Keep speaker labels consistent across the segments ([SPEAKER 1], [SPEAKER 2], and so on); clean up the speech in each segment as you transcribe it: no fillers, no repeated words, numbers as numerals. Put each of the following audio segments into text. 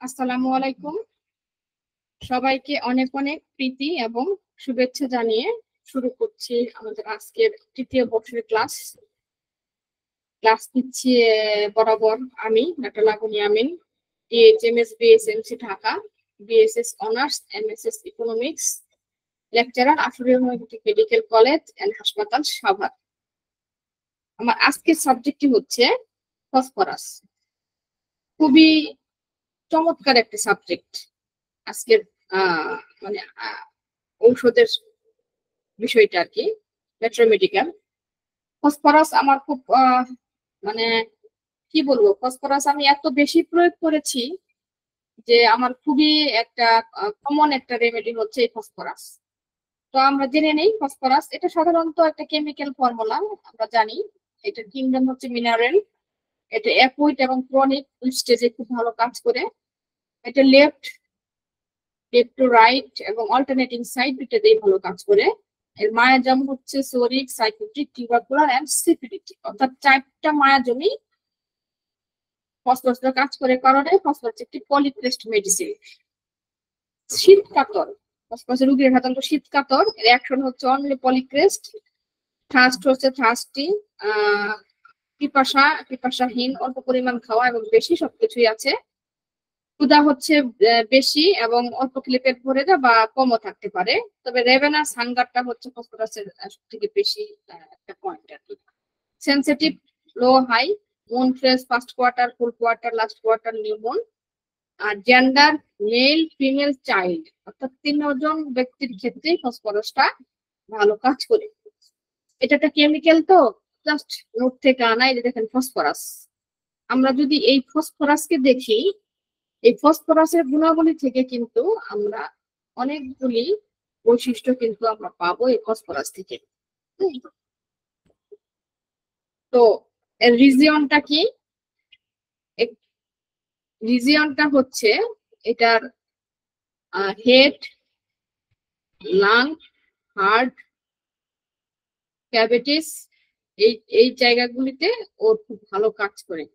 [SPEAKER 1] আসসালামু আলাইকুম। সবাইকে অনেক অনেক প্রীতি এবং শুভেচ্ছা জানিয়ে শুরু করছি আমাদের আজকের তৃতীয় বর্ষের ক্লাস নিচ্ছি বরাবর আমি doctor Labani Amin, DHMS BSMC Dhaka, BSS honours MSS economics, lecturer Ashulia homeopathic medical college and হাসপাতাল সাভার। আমার আজকের সাবজেক্টটি হচ্ছে ফসফরাস। খুবই চমৎকার একটা সাবজেক্ট আজকের মানে ঔষধের বিষয়টা আর কি, মেট্রোমেডিক্যাল। ফসফরাস আমার খুব মানে কি বলবো, ফসফরাস আমি এত বেশি প্রয়োগ করেছি যে আমার খুবই একটা কমন একটা রেমেডি হচ্ছে এই ফসফরাস। তো আমরা জেনে নেই ফসফরাস এটা সাধারণত একটা কেমিক্যাল ফর্মুলা, আমরা জানি এটার কিংডম হচ্ছে মিনারেল। এটা অ্যাকুইট এবং ক্রনিক স্টেজে খুব ভালো কাজ করে। এটা লেফট টু রাইট এবং অল্টারনেটিং সাইড দুটোতেই ভালো কাজ করে। এর মায়াজম হচ্ছে সোরিক, সাইকোট্রিক, টিউবারকুলার এন্ড সিফিলিটিক, অর্থাৎ চারটা মায়াজমই ফসফরাস কাজ করে। কারণে ফসফরাস একটি পলিক্রেস্ট মেডিসিন। শীতকাতর ফসফরাস রোগীর সাধারণত শীতকাতর, এর অ্যাকশন হচ্ছে অনলি পলিক্রেস্ট। থার্স্ট হচ্ছে থার্স্টি, পিপাসাহীন, অল্প পরিমাণ খাওয়া এবং বেশি সবকিছুই আছে। ক্ষুধা হচ্ছে বেশি এবং অল্প খেলে পেট ভরে যায় বা কমও থাকতে পারে। তবে রেভেনাস হাঙ্গারটা হচ্ছে ফসফরাসের সবথেকে বেশি একটা পয়েন্ট আর কি। Sensitive, low high, moon fresh, first quarter, full quarter, last quarter, new moon. আর জেন্ডার মেল, ফিমেল, চাইল্ড, অর্থাৎ 3 জন ব্যক্তির ক্ষেত্রেই ফসফরাসটা ভালো কাজ করে। এটা একটা কেমিক্যাল, তো জাস্ট নোট থেকে আনা। এই যে দেখেন ফসফরাস, আমরা যদি এই ফসফরাসকে দেখি, এই ফসফরাসের গুণাবলী থেকে কিন্তু আমরা অনেকগুলি বৈশিষ্ট্য কিন্তু আমরা পাবো এই ফসফরাস থেকে। তো এর রিজিয়নটা কি? রিজিয়নটা হচ্ছে এটার হেড, লাং, হার্ট, ক্যাভিটিস, এই জায়গাগুলিতে ওর খুব ভালো কাজ করে।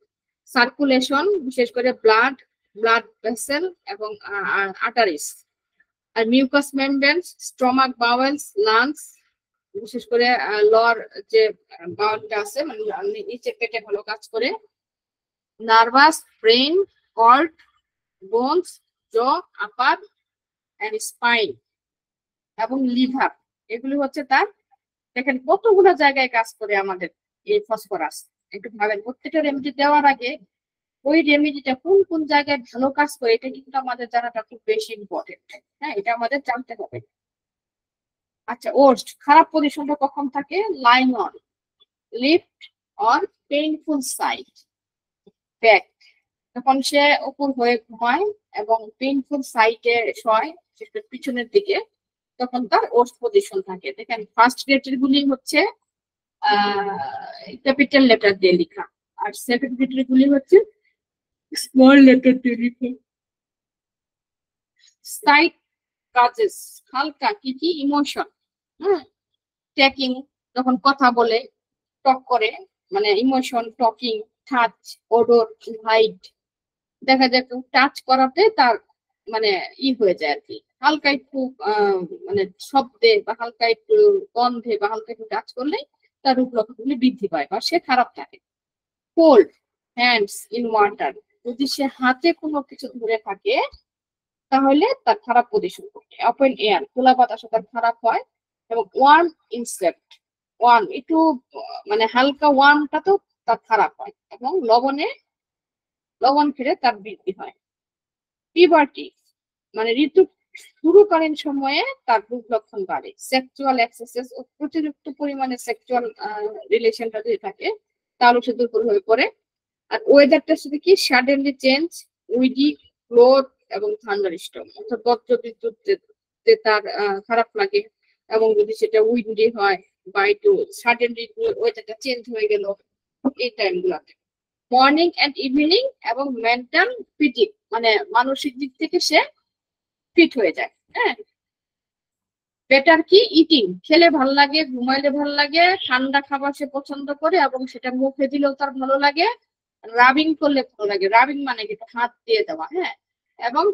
[SPEAKER 1] সার্কুলেশন, বিশেষ করে ব্লাড ভেসেল এবং আর্টারিস। আর মিউকাস মেমব্রেন, স্টমাক, বাওয়েলস, লাংস, বিশেষ করে লর যে বাউলটা আছে মানে নিচে পেটে ভালো কাজ করে। নার্ভাস, ব্রেন, কর্ড, বোনস, জ, আপার এন্ড স্পাইন এবং লিভার, এগুলি হচ্ছে তার। দেখেন কতগুলো জায়গায় কাজ করে আমাদের এই ফসফরাস। একটু ভাবেন, প্রত্যেকটা রেমেডি দেওয়ার আগে ওই রেমেডিটা কোন কোন জায়গায় ভালো কাজ করে এটা কিন্তু আমাদের জানাটা খুব বেশি ইম্পর্টেন্ট। হ্যাঁ, এটা আমাদের জানতে হবে। আচ্ছা, ওর্স্ট খারাপ পজিশনটা কখন থাকে? Lying on, lift or painful side, back, তখন সে উপর হয়ে ঘুমায় এবং পেইনফুল সাইডে শয়, সেটা পিছনের দিকে, তখন তার ওর্স্ট পজিশন থাকে। দেখেন ফার্স্ট লেটার গুলি হচ্ছে ক্যাপিটাল লেটার দিয়ে লেখা, আর সেকেন্ড লেটার গুলি হচ্ছে স্মল লেটার দিয়ে লেখা। সাইড কাজেস, হালকা কি কি ইমোশন, ট্যাকিং, যখন কথা বলে, টক করে, মানে emotion, talking, touch, odour, height, দেখা যায় টাচ করাতে তার মানে হয়ে যায় আর কি, হালকা একটু মানে শব্দে বা হালকা একটু গন্ধে বা হালকা একটু টাচ করলে তার রূপ লক্ষণগুলি বৃদ্ধি পায় বা সে খারাপ থাকে। কোল্ড হ্যান্ডস ইন ওয়াটার, যদি সে হাতে কোনো কিছু ধরে থাকে তাহলে তার খারাপ পজিশন করবে। ওপেন এয়ার, খোলা বাতাসে তার খারাপ হয়। এবং ওয়ার্ম ইনসেক্ট, ওয়ার্ম একটু মানে হালকা ওয়ার্মটা তো তার খারাপ হয়। এবং লবণ খেলে তার বৃদ্ধি হয়। পিবার্টি মানে ঋতু শুরুকালীন সময়ে তার রূপ লক্ষণ বাড়ে। সেক্সুয়াল এক্সেসেস ও অতিরিক্ত পরিমাণে সেক্সুয়াল রিলেশনটা যদি থাকে তাহলে সে দুর্বল হয়ে পড়ে। আর ওয়েদারটার সাথে কি সাডেনলি চেঞ্জ, উইডি, ক্লোথ এবং থান্ডার স্টর্ম, অর্থাৎ বজ্র বিদ্যুৎ তার খারাপ লাগে। এবং যদি সেটা উইন্ডি হয় বা একটু সাডেনলি ওয়েদারটা চেঞ্জ হয়ে গেল এই টাইম গুলাতে। মর্নিং এন্ড ইভিনিং এবং মেন্টাল ফিটিং, মানে মানসিক দিক থেকে সে ফিট হয়ে যায়। হ্যাঁ, বেটার কি ইটিং, খেলে ভালো লাগে, ঘুমাইলে ভালো লাগে, ঠান্ডা খাবার সে পছন্দ করে এবং সেটা মুখে দিলেও তার ভালো লাগে। রাবিং করলে ভালো লাগে, রাবিং মানে কি হাত দিয়ে দেওয়া, হ্যাঁ, এবং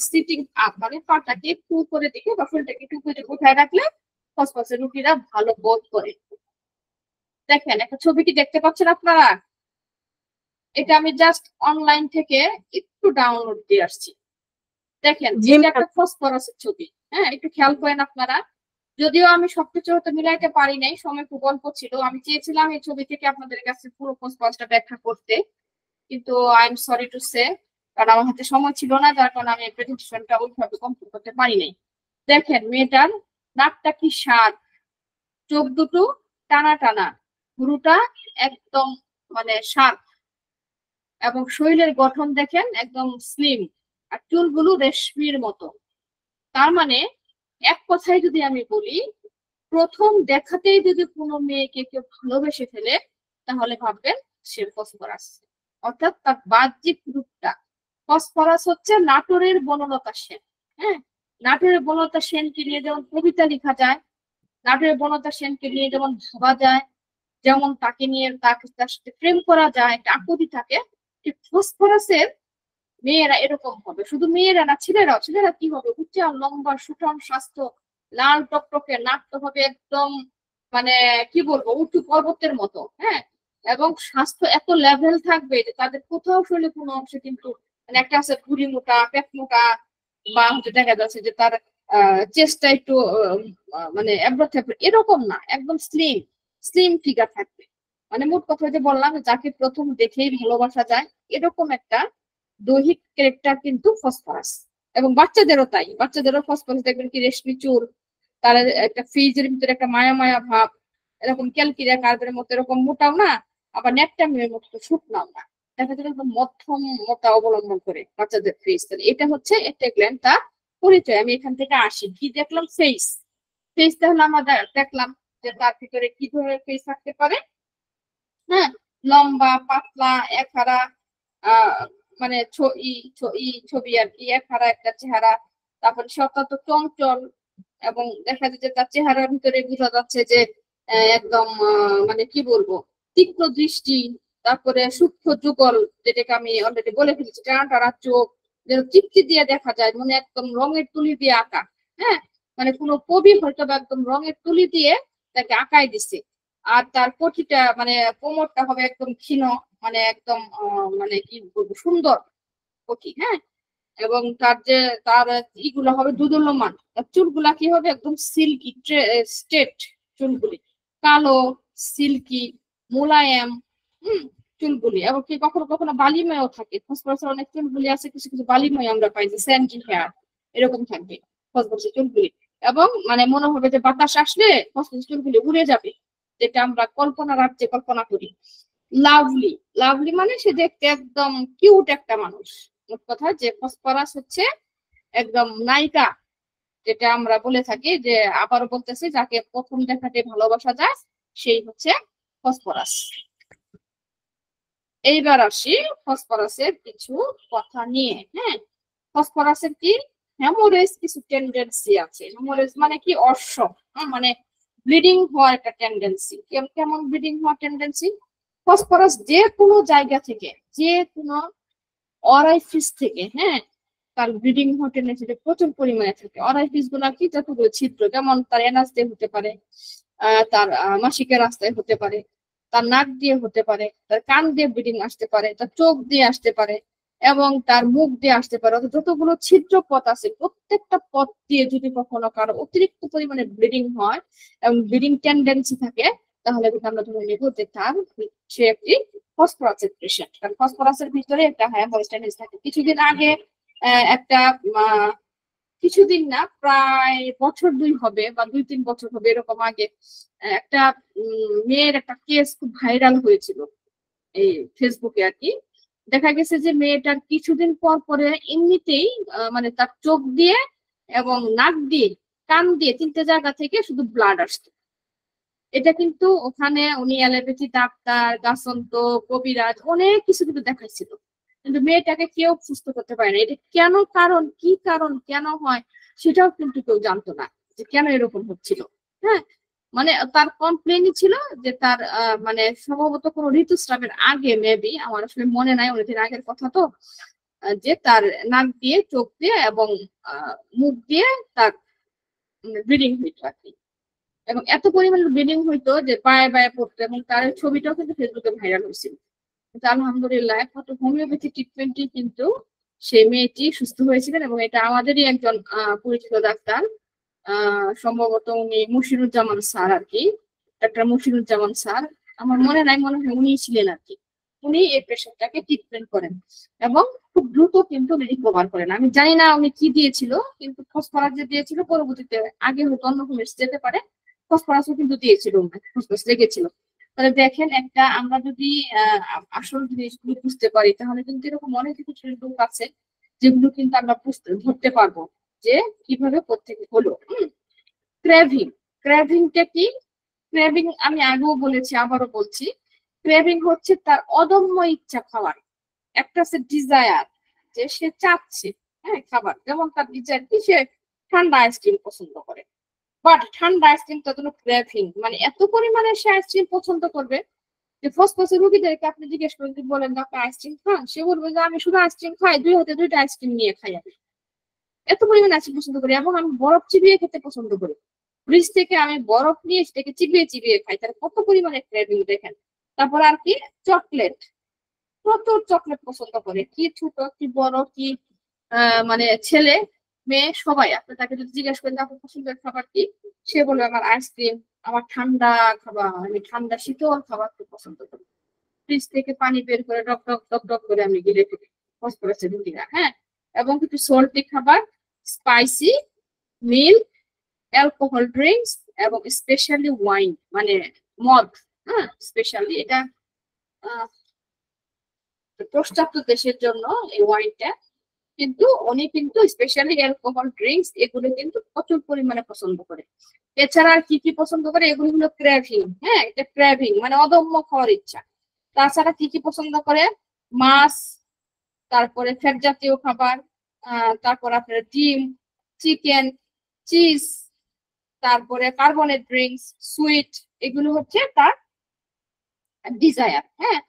[SPEAKER 1] সিটিং আপ মানে পাটাকে একটু উপরে দিকে বা ফুলটাকে একটু উপরে উঠায় রাখলে ফসফরাসের রুটিটা ভালো বোধ করে। দেখেন একটা ছবি কি দেখতে পাচ্ছেন আপনারা? এটা আমি জাস্ট অনলাইন থেকে একটু ডাউনলোড দিয়ে আসছি। দেখেন এটা একটা ফসফরাসের ছবি। হ্যাঁ, একটু খেয়াল করেন আপনারা। যদিও আমি সবকিছু হয়তো মিলাইতে পারি নাই, সময় খুব অল্প ছিল। আমি চেয়েছিলাম এই ছবি থেকে আপনাদের কাছে পুরো ফসফরাসটা ব্যাখ্যা করতে, কিন্তু I am sorry to say, কারণ আমার হাতে সময় ছিল না, যার কারণে আমি প্রেজেন্টেশনটা ওইভাবে কমপ্লিট করতে পারি নাই। দেখেন মেয়েটার নাকটা কি শার্প, চোখ দুটো টানা টানা, ভুরুটা একদম মানে শার্প, এবং শরীরের গঠন দেখেন একদম স্লিম, আর চুলগুলো রেশমির মতো। তার মানে এক কথায় যদি আমি বলি, প্রথম দেখাতেই যদি কোনো মেয়েকে কেউ ভালোবেসে ফেলে তাহলে ভাববেন সে ফসফরাস, অর্থাৎ তার বাহ্যিক রূপটা। ফসফরাস হচ্ছে নাটোরের বনলতা সেন। হ্যাঁ, নাটোরের বনলতা সেনকে নিয়ে যেমন কবিতা লেখা যায়, নাটোরের বনলতা সেনকে নিয়ে যেমন ভাবা যায়, যেমন তাকে নিয়ে তার সাথে প্রেম করা যায়, একটা আকুতি থাকে, ঠিক ফসফরাসের মেয়েরা এরকম হবে। শুধু মেয়েরা না, ছেলেরাও। ছেলেরা কি হবে? উচ্চা লম্বা সুঠাম স্বাস্থ্য, লাল টকটকে, নাকটা হবে একদম মানে কি বলবো উঁচু পর্বতের মতো। হ্যাঁ, এবং স্বাস্থ্য এত লেভেল থাকবে যে তাদের কোথাও শরীরে কোনো অংশে কিন্তু মানে একটা আছে ভুঁড়ি মোটা, পেট মোটা, বা হচ্ছে দেখা যাচ্ছে যে তার চেস্টটা একটু মানে এরকম না, একদম স্লিম স্লিম ফিগার থাকবে। মানে মোট কথা যে বললাম, যাকে প্রথম দেখেই ভালোবাসা যায়, এরকম একটা দৈহিক ক্যারেক্টার কিন্তু ফসফরাস। এবং বাচ্চাদেরও তাই, বাচ্চাদেরও ফসফরাস দেখবেন কি রেশমি চুল, তার একটা ফ্রিজের ভিতরে একটা মায়া মায়া ভাব, এরকম ক্যালকিরিয়া কার্বের মতো এরকম মোটাও না, আবার ন্যাপটামের মতো শুকনাও না, দেখা যায় একদম মধ্যম মোটা অবলম্বন করে বাচ্চাদের ফেস। এটা হচ্ছে একটা গ্ল্যান্ড তার পরিচয়। আমি এখান থেকে আসি, কি দেখলাম? ফেস। ফেস তাহলে আমরা দেখলাম যে তার ভিতরে কি ধরনের ফেস থাকতে পারে। হ্যাঁ, লম্বা পাতলা একহারা, মানে ছবি আর কি, একহারা একটা চেহারা। তারপরে সে অত্যন্ত চঞ্চল, এবং দেখা যায় যে তার চেহারার ভিতরে বোঝা যাচ্ছে যে একদম মানে কি বলবো তীক্ষ্ণ দৃষ্টি, তারপরে সূক্ষ্ম যুগল, যেটাকে আমি অলরেডি বলে ফেলেছি, টানা টানা চোখ, যেন তৃপ্তি দিয়ে দেখা যায়, মানে একদম রঙের তুলি দিয়ে আঁকা। হ্যাঁ, মানে কোনো কবি হয়তো বা একদম রঙের তুলি দিয়ে তাকে আঁকাই দিছে। আর তার কটিটা মানে কোমরটা হবে একদম ক্ষীণ, মানে একদম মানে কি বলবো সুন্দর কটি। হ্যাঁ, এবং তার ইগুলো হবে দুদুল্যমান, তার চুলগুলা কি হবে একদম সিল্কি স্ট্রেট, চুলগুলি কালো, সিল্কি, মোলায়েম। হম, চুলগুলি এবং কি কখনো কখনো বালিময়ও থাকে। ফসফরাসের অনেক চুলগুলি আছে, কিছু কিছু বালিময় আমরা পাই, যে স্যান্ডি হেয়ার এরকম থাকবে ফসফরাসের চুলগুলি। এবং মানে মনে হবে যে বাতাস আসলে ফসফরাসের চুলগুলি উড়ে যাবে, যেটা আমরা কল্পনা রাজ্যে কল্পনা করি। লাভলি, লাভলি মানে সে দেখতে একদম কিউট একটা মানুষ। মোট কথা যে ফসফরাস হচ্ছে একদম নায়িকা, যেটা আমরা বলে থাকি, যে আবারও বলতেছি, যাকে প্রথম দেখাতে ভালোবাসা যায় সেই হচ্ছে ফসফরাস। এইবার আসি ফসফরাসের কিছু কথা নিয়ে। হ্যাঁ, ফসফরাসের কি হেমোরেজ কিছু টেন্ডেন্সি আছে। হেমোরেজ মানে কি অর্শ, মানে ব্লিডিং হওয়ার একটা টেন্ডেন্সি। কেমন ব্লিডিং হওয়ার টেন্ডেন্সি? ফসফরাস যে কোনো জায়গা থেকে, যে কোনো অরাইফিস থেকে, হ্যাঁ, তার ব্লিডিং হওয়ার টেন্ডেন্সি প্রচুর পরিমাণে থাকে। অরাইফিস গুলা কি? যতগুলো ছিদ্র, যেমন তার এনাস দিয়ে হতে পারে, তার মাসিকের রাস্তায় হতে পারে, তার নাক দিয়ে হতে পারে, তার কান দিয়ে ব্লিডিং আসতে পারে, তার চোখ দিয়ে আসতে পারে, এবং তার মুখ দিয়ে আসতে পারে। অর্থাৎ যতগুলো ছিদ্র পথ আছে, প্রত্যেকটা পথ দিয়ে যদি কখনো কারো অতিরিক্ত পরিমাণে ব্লিডিং হয় এবং ব্লিডিং টেন্ডেন্সি থাকে, তাহলে কিন্তু আমরা ধরে নেব যে তার সে একটি ফসফরাসের পেশেন্ট। কারণ ফসফরাসের ভিতরে একটা হেমোরেজ টেন্ডেন্সি থাকে। কিছুদিন আগে একটা কিছুদিন না, প্রায় বছর দুই হবে বা 2-3 বছর হবে এরকম আগে, একটা মেয়ের একটা কেস খুব ভাইরাল হয়েছিল এই ফেসবুকে আর কি। দেখা গেছে যে মেয়েটার কিছুদিন পর পরে এমনিতেই মানে তার চোখ দিয়ে এবং নাক দিয়ে কান দিয়ে 3টে জায়গা থেকে শুধু ব্লাড আসতো। এটা কিন্তু ওখানে উনি অ্যালোপ্যাথি ডাক্তার, গাছন্ত, কবিরাজ অনেক কিছু কিন্তু দেখাইছিল, কিন্তু মেয়েটাকে কেউ সুস্থ করতে পারে না। এটা কেন, কারণ কি, কারণ কেন হয় সেটাও কিন্তু কেউ জানতো না, যে কেন এরকম হচ্ছিল। হ্যাঁ, মানে তার কমপ্লেনই ছিল যে তার মানে সম্ভবত কোনো ঋতুস্রাবের আগে, মেবি, আমার আসলে মনে নাই, অনেকদিন আগের কথা তো, যে তার নাক দিয়ে, চোখ দিয়ে এবং মুখ দিয়ে তার ব্লিডিং হইতো আর কি। এবং এত পরিমাণ ব্লিডিং হইতো যে পায়ে পায়ে পড়তো, এবং তার ছবিটাও কিন্তু ফেসবুকে ভাইরাল হয়েছিল। কিন্তু আলহামদুলিল্লাহ একমাত্র হোমিওপ্যাথি ট্রিটমেন্টই কিন্তু সেই মেয়েটি সুস্থ হয়েছিলেন, এবং এটা আমাদেরই একজন পরিচিত ডাক্তার, সম্ভবত উনি মুশিরুজ্জামান স্যার আর কি, ডাক্তার মুশিরুজ্জামান স্যার, আমার মনে নাই, মনে হয় উনি ছিলেন আর কি। উনি এই পেশেন্টটাকে ট্রিটমেন্ট করেন এবং খুব দ্রুত কিন্তু রিকভার করেন। আমি জানি না উনি কি দিয়েছিল, কিন্তু ফসফরাস যে দিয়েছিল পরবর্তীতে আগে হয়তো অন্য কোনো যেতে পারে, ফসফরাসও কিন্তু দিয়েছিল, ফসফরাস লেগেছিল। তাহলে দেখেন, একটা আমরা যদি আসল জিনিসগুলো বুঝতে পারি, তাহলে কিন্তু এরকম অনেক কিছু রোগ আছে যেগুলো কিন্তু আমরা ধরতে পারবো যে কিভাবে কোত্থেকে হলো। ক্রেভিং, ক্রেভিংটা কি? ক্রেভিং আমি আগেও বলেছি, আবারও বলছি, ক্রেভিং হচ্ছে তার অদম্য ইচ্ছা খাওয়ার। একটা আছে ডিজায়ার, যে সে চাচ্ছে হ্যাঁ খাবার, যেমন তার ডিজায়ার কি, সে ঠান্ডা আইসক্রিম পছন্দ করে, বাট ঠান্ডা আইসক্রিম তার জন্য ক্রেভিং, মানে এত পরিমাণে সে আইসক্রিম পছন্দ করবে যে ফসফসে রুগীদেরকে আপনি জিজ্ঞেস করেন, বলেন না আপনি আইসক্রিম খান, সে বলবে যে আমি শুধু আইসক্রিম খাই, 2 হাতে 2টা আইসক্রিম নিয়ে খাই, আমি এত পরিমাণে আইসক্রিম পছন্দ করি, এবং আমি বরফ চিবিয়ে খেতে পছন্দ করি, ফ্রিজ থেকে আমি বরফ নিয়ে সেটাকে চিবিয়ে চিবিয়ে খাই, তাহলে কত পরিমাণে ক্রেভিং দেখেন। তারপর আর কি, চকলেট, প্রচুর চকলেট পছন্দ করে, কি ছোট কি বড় কি মানে ছেলে মেয়ে সবাই, আপনি তাকে যদি জিজ্ঞেস করেন আপনার পছন্দের খাবার কি, সে বলবে আমার আইসক্রিম, আমার ঠান্ডা খাবার, আমি ঠান্ডা শীতল খাবার খুব পছন্দ করি, ফ্রিজ থেকে পানি বের করে টক টক টক টক করে আমি গিলে ফেলি ফসফরাসের রুটিরা, হ্যাঁ। এবং কিছু সল্টি খাবার, স্পাইসি মিল্ক, অ্যালকোহল ড্রিঙ্কস, এবং স্পেশালি ওয়াইন, মানে মদ, হ্যাঁ স্পেশালি এটা পাশ্চাত্য দেশের জন্য এই ওয়াইনটা, কিন্তু উনি কিন্তু স্পেশালি অ্যালকোহল ড্রিঙ্কস এগুলো কিন্তু প্রচুর পরিমাণে পছন্দ করে। এছাড়া আর কি কি পছন্দ করে, এগুলো হলো ক্র্যাভিং, হ্যাঁ এটা ক্র্যাভিং মানে অদম্য খাওয়ার ইচ্ছা। তাছাড়া কি কি পছন্দ করে, মাছ, তারপরে ফ্যাট জাতীয় খাবার, তারপর আপনার ডিম, চিকেন, চিজ, তারপরে কার্বনেট ড্রিঙ্কস, সুইট, এগুলো হচ্ছে তার ডিজায়ার, হ্যাঁ।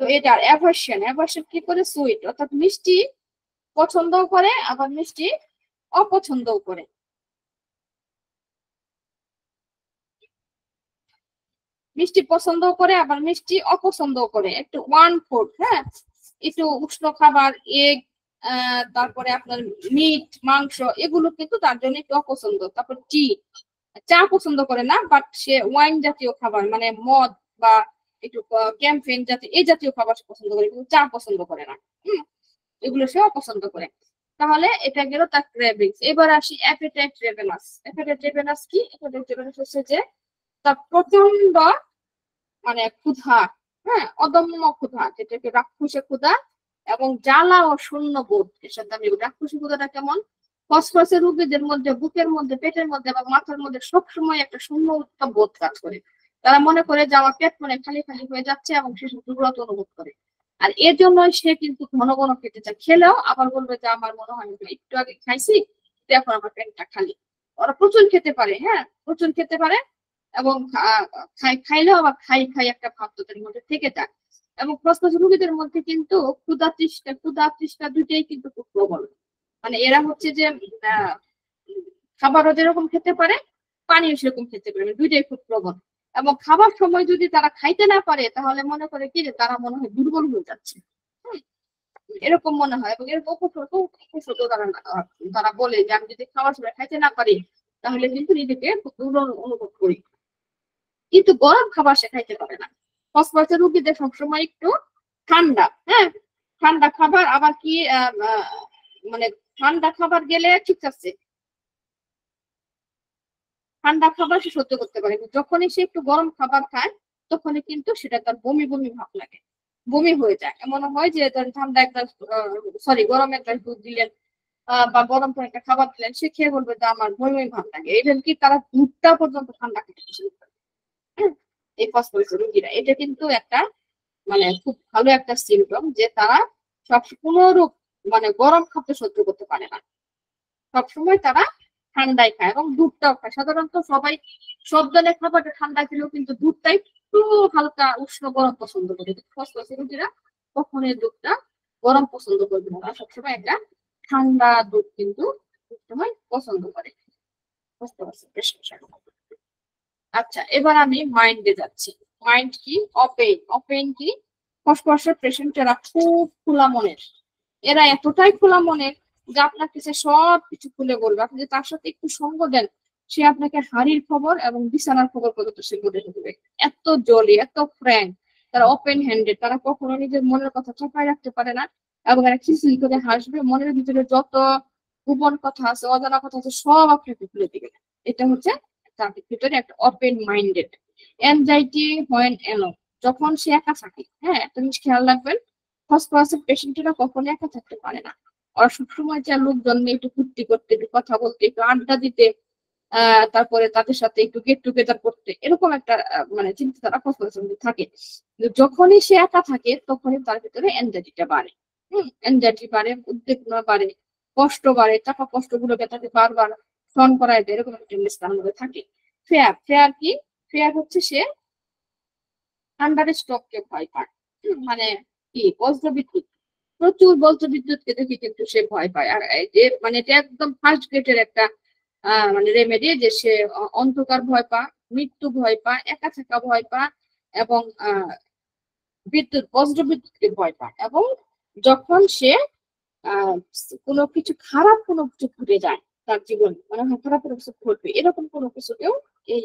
[SPEAKER 1] তো এটার অ্যাভার্সন, অ্যাভার্সন কি করে, সুইট অর্থাৎ মিষ্টি পছন্দও করে, আবার মিষ্টি অপছন্দও করে। মিষ্টি পছন্দও করে, আবার মিষ্টি অপছন্দও করে, একটু ওয়ান ফুড, হ্যাঁ একটু উষ্ণ খাবার, এগ, তারপরে আপনার মিট, মাংস, এগুলো কিন্তু তার জন্য একটু অপছন্দ। তারপর টি, চা পছন্দ করে না, বাট সে ওয়াইন জাতীয় খাবার মানে মদ বা একটু ক্যাম্পেইন জাতীয় এই জাতীয় খাবার পছন্দ করে, কিন্তু চা পছন্দ করে না, এগুলো সে অপছন্দ করে। তাহলে এটা গেল তার ক্রেভিংস। এবার আসি অ্যাপেটাইট রেভেনাস। অ্যাপেটাইট রেভেনাস কি? অ্যাপেটাইট রেভেনাস হচ্ছে যে তার প্রচন্ড মানে ক্ষুধা, হ্যাঁ অদম্য ক্ষুধা, যেটাকে রাক্ষসে ক্ষুধা এবং জ্বালা ও শূন্য বোধ এর সাথে আমি। রাক্ষসী ক্ষুধাটা কেমন? ফসফরাসের রোগীদের মধ্যে বুকের মধ্যে, পেটের মধ্যে এবং মাথার মধ্যে সবসময় একটা শূন্য বোধ কাজ করে। তারা মনে করে যে আমার পেট মনে খালি খালি হয়ে যাচ্ছে এবং সে দুর্বলতা অনুভব করে। আর এর জন্য সে কিন্তু ঘন ঘন খেতে চায়, খেলেও আবার বলবে যে আমার মনে হয় একটু আগে খাইছি, এখন আমার পেটটা খালি। ওরা প্রচুর খেতে পারে, হ্যাঁ প্রচুর খেতে পারে, এবং খাইলেও আবার খাই খাই একটা ভাব তাদের মধ্যে থেকে যায়। এবং ফসফরাস রোগীদের মধ্যে কিন্তু ক্ষুধা তৃষ্ণা দুইটাই কিন্তু খুব প্রবল। মানে এরা হচ্ছে যে খাবারও যেরকম খেতে পারে, পানিও সেরকম খেতে পারে, দুইটাই খুব প্রবল। এবং খাবার সময় যদি তারা খাইতে না পারে, তাহলে মনে করে কি যে তারা মনে হয় দুর্বল হয়ে যাচ্ছে, এরকম মনে হয়। এবং এরকম তারা বলে যে আমি যদি খাওয়ার সময় খাইতে না পারি, তাহলে কিন্তু নিজেকে খুব দুর্বল অনুভব করি। কিন্তু গরম খাবার সে খাইতে পারে না। ফসফরাসের রোগীদের সবসময় একটু ঠান্ডা, হ্যাঁ ঠান্ডা খাবার, আবার কি মানে ঠান্ডা খাবার গেলে ঠিক আছে, ঠান্ডা খাবার সে সহ্য করতে পারে, যখনই সে একটু গরম খাবার খায় তখনই কিন্তু সেটা তার বমি বমি ভাব লাগে, বমি হয়ে যায়। এমন হয় যে তার ঠান্ডা একটা গরম একটা দুধ দিলেন বা গরম করে একটা খাবার দিলেন, সে খেয়ে বলবে যে আমার বমি বমি ভাব লাগে। এটা কি তারা দুধটা পর্যন্ত ঠান্ডা খেতে পছন্দ করে। এই ফসফরাস রোগীরা, এটা কিন্তু একটা মানে খুব ভালো একটা সিমটম যে তারা সব কোনরূপ মানে গরম খাদ্য সহ্য করতে পারে না, সবসময় তারা ঠান্ডাই খায় এবং দুধটাও খায়। সাধারণত সবাই সব ধরনের খাবারটা ঠান্ডা খেলেও কিন্তু দুধটা একটু হালকা উষ্ণ গরম পছন্দ করে, ফসফরাস রোগীরা কখনোই দুধটা গরম পছন্দ করবে না, তারা সবসময় একটা ঠান্ডা দুধ কিন্তু সবসময় পছন্দ করে। বুঝতে পারছি প্রেসক্রিপশন। আচ্ছা, এবার আমি মাইন্ডে যাচ্ছি। মাইন্ড কি? ওপেন। ওপেন কি? ফসফরাসের পেশেন্টেরা খুব খোলা মনের। এরা এতটাই খোলা মনের যে আপনার কাছে সব কিছু খুলে বলবে। আপনি যদি তার সাথে একটু সঙ্গ দেন, সে আপনাকে হাড়ির খবর এবং বিছানার খবর পর্যন্ত সে বলে দেবে। এত জলি, এত ফ্র্যাঙ্ক, তারা ওপেন হ্যান্ডেড। তারা কখনো নিজের মনের কথা চাপায় রাখতে পারে না, এবং এরা খিলখিল করে হাসবে। মনের ভিতরে যত গোপন কথা আছে, অজানা কথা আছে, সব আপনাকে খুলে দিবে। এটা হচ্ছে তার ভিতরে একটা open minded. Anxiety when alone, যখন সে একা থাকে। হ্যাঁ, একটা জিনিস খেয়াল রাখবেন, ফসফরাসের পেশেন্টেরা কখনো একা থাকতে পারে না। ওরা সবসময় চায় লোকজন নিয়ে একটু ফুর্তি করতে, একটু কথা বলতে, একটু আড্ডা দিতে, তারপরে তাদের সাথে একটু গেট টুগেদার করতে, এরকম একটা মানে চিন্তা তারা ফসফরাসের মধ্যে থাকে। যখনই সে একা থাকে তখনই তার ভিতরে এনজাইটিটা বাড়ে। এনজাইটি বাড়ে, উদ্বেগনা বাড়ে, কষ্ট বাড়ে, চাপা কষ্টগুলোকে তাকে বারবার স্মরণ করায় দেয়, এরকম একটা টেন্ডেন্সি তার মধ্যে থাকে। ফেয়ার। ফেয়ার কি? ফেয়ার হচ্ছে সে আন্ডারে স্টককে ভয় পায়। মানে কি? বজ্রবিদ্যুৎ, প্রচুর বজ্রবিদ্যুৎকে দেখে কিন্তু সে ভয় পায়। আর এই যে মানে এটা একদম ফার্স্ট গ্রেডের একটা মানে রেমেডি, যে সে অন্ধকার ভয় পা, মৃত্যু ভয় পা, একা থাকা ভয় পা, এবং বিদ্যুৎ, বজ্রবিদ্যুৎকে ভয় পায়। এবং যখন সে আহ কোনো কিছু খারাপ, কোনো কিছু ঘটে যায় তার জীবনে, মানে খারাপ কোনো কিছু ঘটবে এরকম কোনো কিছুকেও এই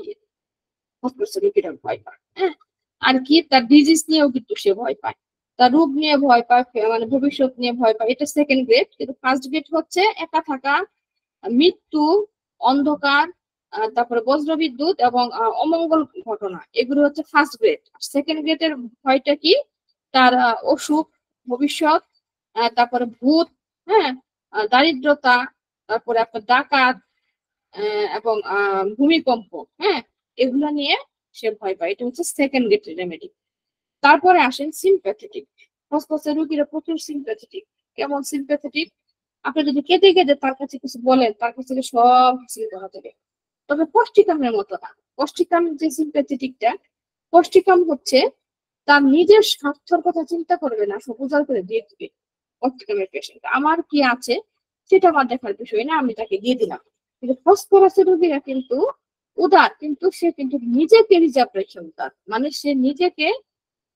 [SPEAKER 1] রোগীরা ভয় পায়। হ্যাঁ, আর কি? তার ডিজিজ নিয়েও কিন্তু সে ভয় পায়, তার রোগ নিয়ে ভয় পায়, মানে ভবিষ্যৎ নিয়ে ভয় পায়। এটা সেকেন্ড গ্রেড। কিন্তু ফার্স্ট গ্রেড হচ্ছে একা থাকা, মৃত্যু, অন্ধকার, তারপরে বজ্রবিদ্যুৎ এবং অমঙ্গল ঘটনা, এগুলো হচ্ছে ফার্স্ট গ্রেড। সেকেন্ড গ্রেডের ভয়টা কি? তার অসুখ, ভবিষ্যৎ, তারপরে ভূত, হ্যাঁ, দারিদ্রতা, তারপরে আপনার ডাকাত, এবং ভূমিকম্প, হ্যাঁ, এগুলো নিয়ে সে ভয় পায়। এটা হচ্ছে সেকেন্ড গ্রেড রেমেডি। তারপরে আসেন সিম্প্যাথেটিক। ফসফরাসের রোগীরা প্রচুর সিম্প্যাথেটিক। কেমন সিম্প্যাথেটিক? আপনি যদি কেঁদে কেঁদে তার কাছে কিছু বলেন, তার কাছ থেকে সব হাসিল করা যাবে। তবে পষ্টিকামের মতো না। পষ্টিকাম যে সিম্প্যাথেটিকটা, পষ্টিকাম হচ্ছে তার নিজের স্বার্থের কথা চিন্তা করবে না, সব উজাড় করে দিয়ে দিবে। পষ্টিকামের পেশেন্ট আমার কি আছে সেটা আমার দেখার বিষয় না, আমি তাকে দিয়ে দিলাম। কিন্তু ফসফরাসের রোগীরা কিন্তু উদার, কিন্তু সে কিন্তু নিজেকে রিজার্ভ রেখে উদার। মানে সে নিজেকে,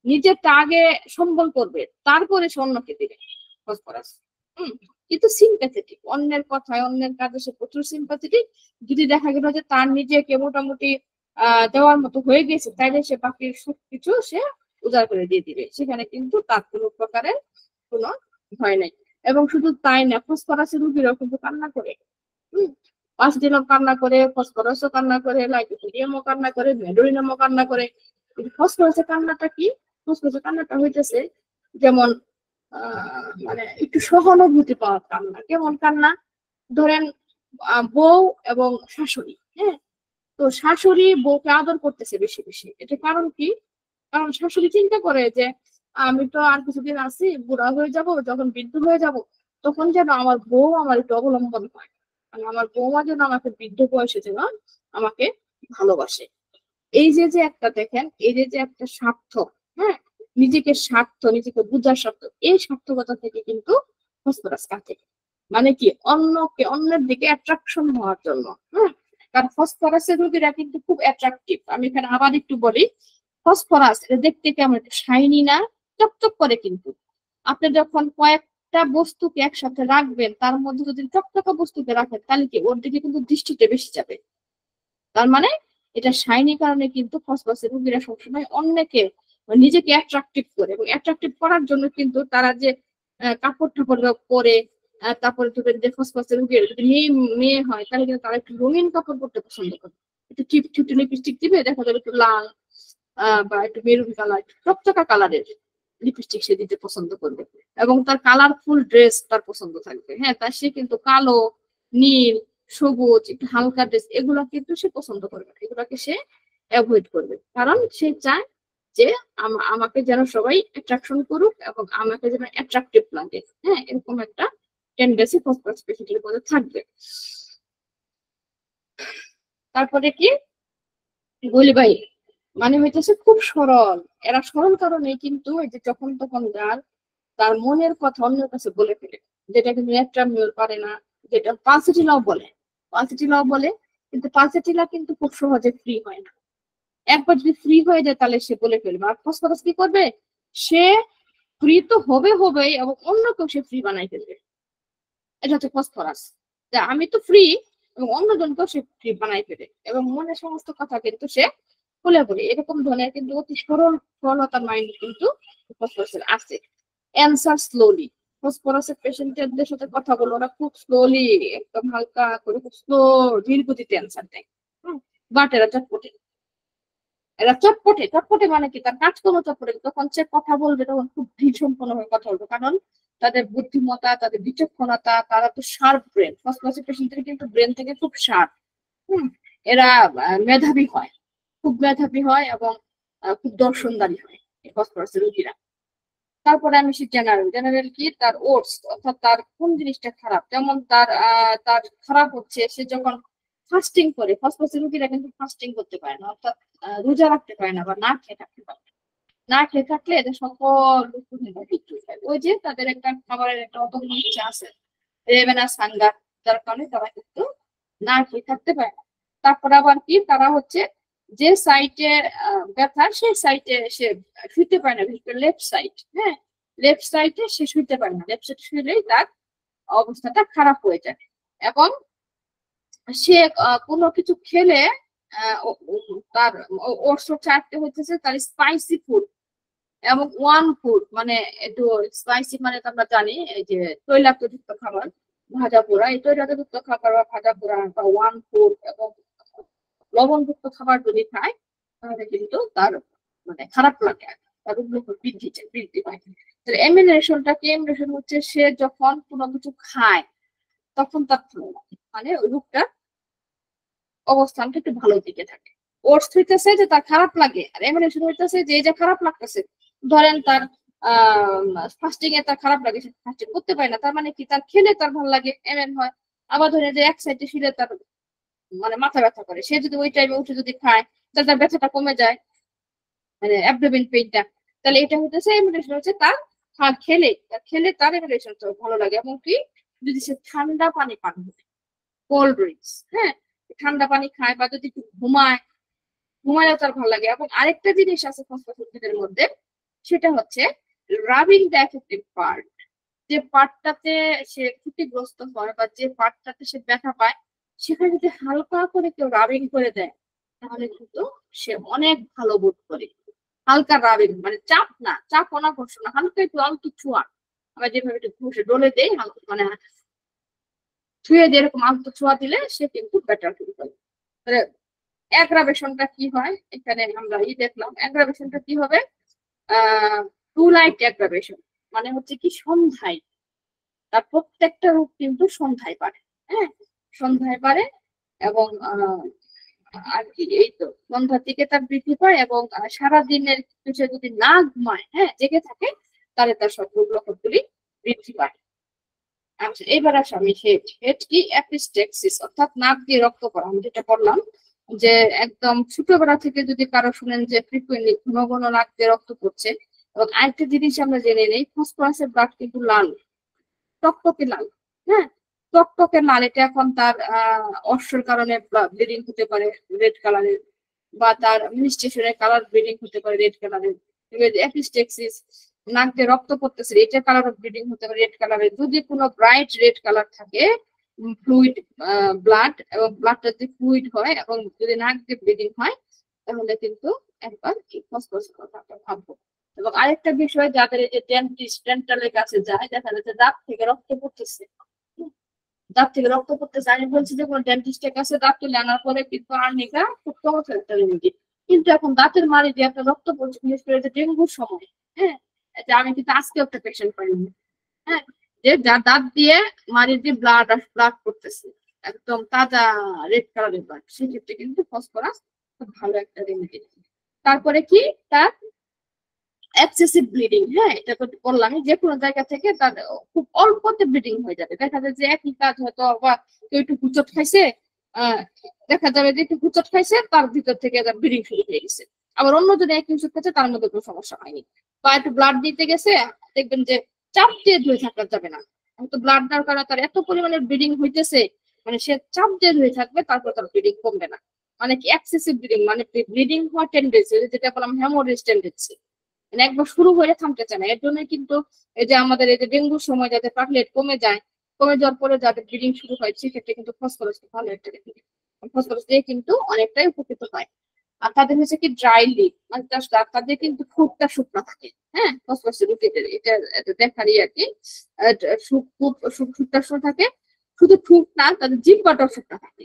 [SPEAKER 1] নিজেরটা আগে সম্বল করবে, তারপরে সে অন্যকে দিবে। ফসফরাস কিন্তু সিম্প্যাথেটিক, অন্যের কথায়, অন্যের কাজে সে প্রচুর সিম্প্যাথেটিক। যদি দেখা গেল যে তার নিজেকে মোটামুটি দেওয়ার মতো হয়ে গেছে, তাইলে সে বাকি সবকিছু সে উজাড় করে দিয়ে দিবে। সেখানে কিন্তু তার কোনো প্রকারের কোনো ভয় নেই। এবং শুধু তাই না, ফসফরাসের রোগীরাও কিন্তু কান্না করে। পাঁচদিনও কান্না করে, ফসফরাসও কান্না করে, লাইকোপিডিয়ামও কান্না করে, মেডোরিনামও কান্না করে। কিন্তু ফসফরাসের কান্নাটা কি? ফসফরাসের কান্নাটা হইতেছে যেমন মানে একটু সহানুভূতি পাওয়ার কান্না। কেমন কান্না? ধরেন বউ এবং শাশুড়ি, হ্যাঁ, তো শাশুড়ি বউকে আদর করতেছে বেশি বেশি। এটা কারণ কি? কারণ শাশুড়ি চিন্তা করে যে আমি তো আর কিছুদিন আছি, বুড়া হয়ে যাব, যখন বৃদ্ধ হয়ে যাব তখন যেন আমার বউ আমার একটু অবলম্বন হয়, মানে আমার বৌমা যেন আমাকে বৃদ্ধ বয়সে যেন আমাকে ভালোবাসে। এই যে যে একটা দেখেন, এই যে যে একটা স্বার্থ, হ্যাঁ, নিজেকে স্বার্থ, নিজেকে বুঝার স্বার্থ, এই স্বার্থকতা থেকে কিন্তু ফসফরাস কাটে। মানে কি? অন্যকে, অন্যের দিকে অ্যাট্রাকশন হওয়ার জন্য। হ্যাঁ, কারণ ফসফরাসের রোগীরা কিন্তু খুব অ্যাট্রাকটিভ। আমি এখানে আবার একটু বলি, ফসফরাস এটা দেখতে কেমন? একটু শাইনি না? চকচক করে কিন্তু। আপনি যখন কয়েকটা বস্তুকে একসাথে রাখবেন, তার মধ্যে যদি চকচকা বস্তুকে রাখেন, তাহলে কি ওর দিকে কিন্তু দৃষ্টিতে বেশি যাবে। তার মানে এটা শাইনি কারণে কিন্তু ফসফরাসের রোগীরা সবসময় অন্যকে, নিজেকে অ্যাট্রাকটিভ করে, এবং অ্যাট্রাকটিভ করার জন্য কিন্তু তারা যে কাপড় টাপড় পরে, তারপরে ধরেন যে ফসফরাসের রোগীর যদি মেয়ে হয়, তাহলে কিন্তু তারা একটু রঙিন কাপড় পরতে পছন্দ করে। একটু টিপ টিপ লিপস্টিক দিবে, দেখা যাবে একটু লাল বা একটু মেরুন কালার, চকচকা কালারের লিপস্টিক সে দিতে পছন্দ করবে, এবং তার কালারফুল ড্রেস তার পছন্দ থাকবে। হ্যাঁ, তার সে কিন্তু কালো, নীল, সবুজ, একটু হালকা ড্রেস, এগুলো কিন্তু সে পছন্দ করবে না, এগুলাকে সে অ্যাভয়েড করবে। কারণ সে চায় যে আমাকে যেন সবাই অ্যাট্রাকশন করুক এবং আমাকে যেন অ্যাট্রাকটিভ লাগে। হ্যাঁ, এরকম একটা টেন্ডেন্সি ফসফরাস পেশেন্টের মধ্যে থাকবে। তারপরে কি? গুলিবাই, মানে হইতেছে খুব সরল। এরা সরল কারণে কিন্তু এই যে যখন তখন গাল, তার মনের কথা অন্যের কাছে বলে ফেলে, যেটা কিন্তু ন্যাট্রামিউল পারে না, যেটা পালসিটিলাও বলে। পালসিটিলাও বলে, কিন্তু পালসিটিলা কিন্তু খুব সহজে ফ্রি হয় না। একবার যদি ফ্রি হয়ে যায় তাহলে সে বলে ফেলবে। আর ফসফরাস কি করবে, সে ফ্রি তো হবে এবং অন্যকেও সে ফ্রি বানাই ফেলবে। এটা হচ্ছে ফসফরাস, যে আমি তো ফ্রি এবং অন্যজনকেও সে ফ্রি বানাই ফেলে, এবং মনে সমস্ত কথা কিন্তু সে খুলে বলে। এরকম ধরনের কিন্তু অতি সরলতার মাইন্ড কিন্তু ফসফরাসের আছে। অ্যান্সার স্লোলি, ফসফরাসের পেশেন্টদের সাথে কথা বলো, ওরা খুব স্লোলি, একদম হালকা করে, খুব স্লো ধীর গতিতে অ্যান্সার দেয়। বাট এরা চটপটে, এরা চটপটে। চটপটে মানে কি, তার কাজকর্ম চটপটে। তখন সে কথা বলবে তখন খুব ধীর সম্পন্ন হয়ে কথা বলবে, কারণ তাদের বুদ্ধিমত্তা, তাদের বিচক্ষণতা, তারা তো শার্প ব্রেন। ফসফরাসের পেশেন্টদের কিন্তু ব্রেন থেকে খুব শার্প। এরা মেধাবী হয়, খুব মেধাবী হয়, এবং খুব দর্শনদারী হয় এই ফসফরাসের রোগীরা। তারপরে আমি জেনারেল কি, তার ওটস, অর্থাৎ তার কোন জিনিসটা খারাপ, যেমন তার খারাপ হচ্ছে সে যখন ফাস্টিং করে। ফসফরাসের রোগীরা কিন্তু ফাস্টিং করতে পারে না, অর্থাৎ রোজা রাখতে পারে না, বা না খেয়ে থাকতে পারে না। না খেয়ে থাকলে এদের সকল ওই যে তাদের একটা খাবারের একটা অদম্য ইচ্ছা আছে, রেভেনাস হাঙ্গার, যার কারণে তারা কিন্তু না খেয়ে থাকতে পারে না। তারপর আবার কি, তারা হচ্ছে যে সাইটে ব্যথা সেই সাইটে সে শুইতে পারে না, বিশেষ করে লেফট সাইড। হ্যাঁ, লেফট সাইডে সে শুইতে পারে না, লেফট সাইডে শুইলেই তার অবস্থাটা খারাপ হয়ে যায়। এবং সে কোনো কিছু খেলে তার ওর চারটে হচ্ছে তার স্পাইসি ফুড, এবং ওয়ান ফুড মানে একটু স্পাইসি, মানে আমরা জানি এই যে তৈলাক্তযুক্ত খাবার, ভাজা পোড়া, এই তৈলাক্তযুক্ত খাবার বা ভাজা পোড়া বা ওয়ান ফুড এবং লবণযুক্ত খাবার যদি খায়, তাহলে কিন্তু তার মানে খারাপ লাগে, তার উগ্র বৃদ্ধি পায়। এমিনেশনটা কি, এমিনেশন হচ্ছে সে যখন কোনো কিছু খায় তখন তার ভালো লাগে, মানে ওই রোগটার অবস্থানটা একটু ভালো দিকে থাকে। ওটস হইতেছে যে তার খারাপ লাগে, আর এমিনেশন হইতেছে যে এই যে খারাপ লাগতেছে, ধরেন তার ফাস্টিং এ তার খারাপ লাগে, সে ফাস্টিং করতে পারে না, তার মানে কি, তার খেলে তার ভালো লাগে, এমন হয়। আবার ধরেন যে এক সাইডে শুলে তার মানে মাথা ব্যথা করে, সে যদি ওই টাইমে উঠে যদি খায় তাহলে তার ব্যথাটা কমে যায়, মানে অ্যাবডোমেন পেইনটা। তাহলে এটা হচ্ছে এমিনেশন, হচ্ছে তার খেলে তার এমিনেশন ভালো লাগে। এবং কি, যদি সে ঠান্ডা পানি পান করে, কোল্ড ড্রিঙ্কস, হ্যাঁ, ঠান্ডা পানি খায়, বা যদি একটু ঘুমায় তার ভালো লাগে। এবং আরেকটা জিনিস আছে ফসফরাসের মধ্যে, সেটা হচ্ছে রাবিং দ্য এফেক্টিভ পার্ট। যে পার্টটাতে সে ক্ষতিগ্রস্ত হয় বা যে পার্টটাতে সে ব্যথা পায়, সেখানে যদি হালকা করে কেউ রাবিং করে দেয়, তাহলে কিন্তু সে অনেক ভালো বোধ করে। হালকা রাবিং মানে চাপ না, চাপ অনাকর্ষণ না, হালকা একটু অল্প ছোঁয়া, আমরা যেভাবে একটু ঘষে ডলে দেই, হালকা মানে ছুঁয়ে দিয়ে এরকম আলতো ছোঁয়া দিলে সে কিন্তু বেটার ফিল করে। অ্যাগ্রাভেশনটা কি হয়, এখানে আমরা দেখলাম অ্যাগ্রাভেশনটা কি হবে, টু লাইট অ্যাগ্রাভেশন, মানে হচ্ছে কি সন্ধ্যায়, তার প্রত্যেকটা রূপ কিন্তু সন্ধ্যায় পারে। হ্যাঁ, সন্ধ্যায় পারে, এবং আর কি, এই তো সন্ধ্যার দিকে তার বৃদ্ধি পায়, এবং সারাদিনের সে যদি না ঘুমায়, হ্যাঁ, জেগে থাকে, তাহলে তার সব রোগ লক্ষণগুলি বৃদ্ধি পায়। আচ্ছা, এবার আসো আমি হেড কি, অ্যাপিস্টেক্সিস, অর্থাৎ নাক দিয়ে রক্ত পড়া। আমি যেটা বললাম যে একদম ছোটবেলা থেকে যদি কারো শুনেন যে ফ্রিকুয়েন্টলি ঘন ঘন নাক দিয়ে রক্ত পড়ছে। এবং আরেকটা জিনিস আমরা জেনে নেই, ফসফরাসের ব্লাড কিন্তু লাল, টকটকে লাল। হ্যাঁ, টকটকে লাল, এটা এখন তার অশ্বর কারণে ব্লিডিং হতে পারে রেড কালারের, বা তার মিনিস্ট্রেশনের কালার ব্লিডিং হতে পারে রেড কালারের। অ্যাপিস্টেক্সিস, নাক দিয়ে রক্ত পড়তেছে, এটা কালার অফ ব্লিডিং হতে পারে রেড কালারের। যদি কোনো ব্রাইট রেড কালার থাকে, ফ্লুইড ব্লাড, এবং ব্লাডটা যদি ফ্লুইড হয় এবং যদি নাক দিয়ে ব্লিডিং হয়, তাহলে কিন্তু একবার ফসফরাসের কথা ভাববো। এবং আরেকটা বিষয়, যাদের এই যে ডেন্টালের কাছে যায়, দেখা যাচ্ছে দাঁত থেকে রক্ত পড়তেছে, দাঁত থেকে রক্ত পড়তেছে, আমি বলছি যে কোনো ডেন্টিস্টের কাছে দাঁত তুলে আনার পরে কিন্তু আর্নিকা খুব চমৎকার একটা রেমেডি। কিন্তু এখন দাঁতের মাড়ি দিয়ে একটা রক্ত পড়ছে, বিশেষ করে যে ডেঙ্গুর সময়, হ্যাঁ, এটা আমি কিন্তু আজকে একটা পেশেন্ট পাইনি, হ্যাঁ, যে যার দাঁত দিয়ে মাড়ি দিয়ে ব্লাড পড়তেছে, একদম তাজা রেড কালারের ব্লাড, সেক্ষেত্রে কিন্তু ফসফরাস খুব ভালো একটা রেমেডি। তারপরে কি, তার এক্সেসিভ ব্লিডিং, হ্যাঁ, এটা তো বললাম, যে কোনো জায়গা থেকে তার খুব অল্পতে ব্লিডিং হয়ে যাবে। দেখা যায় যে একই কাজ হয়তো, বা কেউ একটু হুচট খাইছে, দেখা যাবে যে একটু হুচট খাইছে, তার ভিতর থেকে ব্লিডিং শুরু হয়ে গেছে। আবার অন্যজন একই ওষুধ খাচ্ছে, তার মধ্যে কোনো সমস্যা হয়নি। বা একটু ব্লাড দিতে গেছে, দেখবেন যে চাপ দিয়ে ধরে থাকা যাবে না। তো ব্লাড দেওয়ার কারণে তার এত পরিমাণে ব্লিডিং হইতেছে, মানে সে চাপ দিয়ে ধরে থাকবে, তারপর তার ব্লিডিং কমবে না। মানে কি এক্সেসিভ ব্লিডিং, মানে ব্লিডিং হওয়ার টেন্ডেন্সি, যেটা বললাম হেমোরেজ টেন্ডেন্সি, মানে একবার শুরু হয়ে থামতে চায় না। এর জন্য কিন্তু এই যে আমাদের এই যে ডেঙ্গুর সময় যাদের প্লেটলেট কমে যায়, কমে যাওয়ার পরে যাদের ব্লিডিং শুরু হয়, সেক্ষেত্রে কিন্তু ফসফরাস ভালো একটা ফসফরাস দিয়ে কিন্তু অনেকটাই উপকৃত হয়। আর তাদের হচ্ছে কি ড্রাই লিভ, মানে তাদের কিন্তু ঠোঁটটা শুকনো থাকে। হ্যাঁ, ফসফরাসের এটা দেখারই আর কি। ঠোঁটটা শুকনো থাকে, শুধু ঠোঁট না, তাদের জিহ্বাটাও শুকনো থাকে।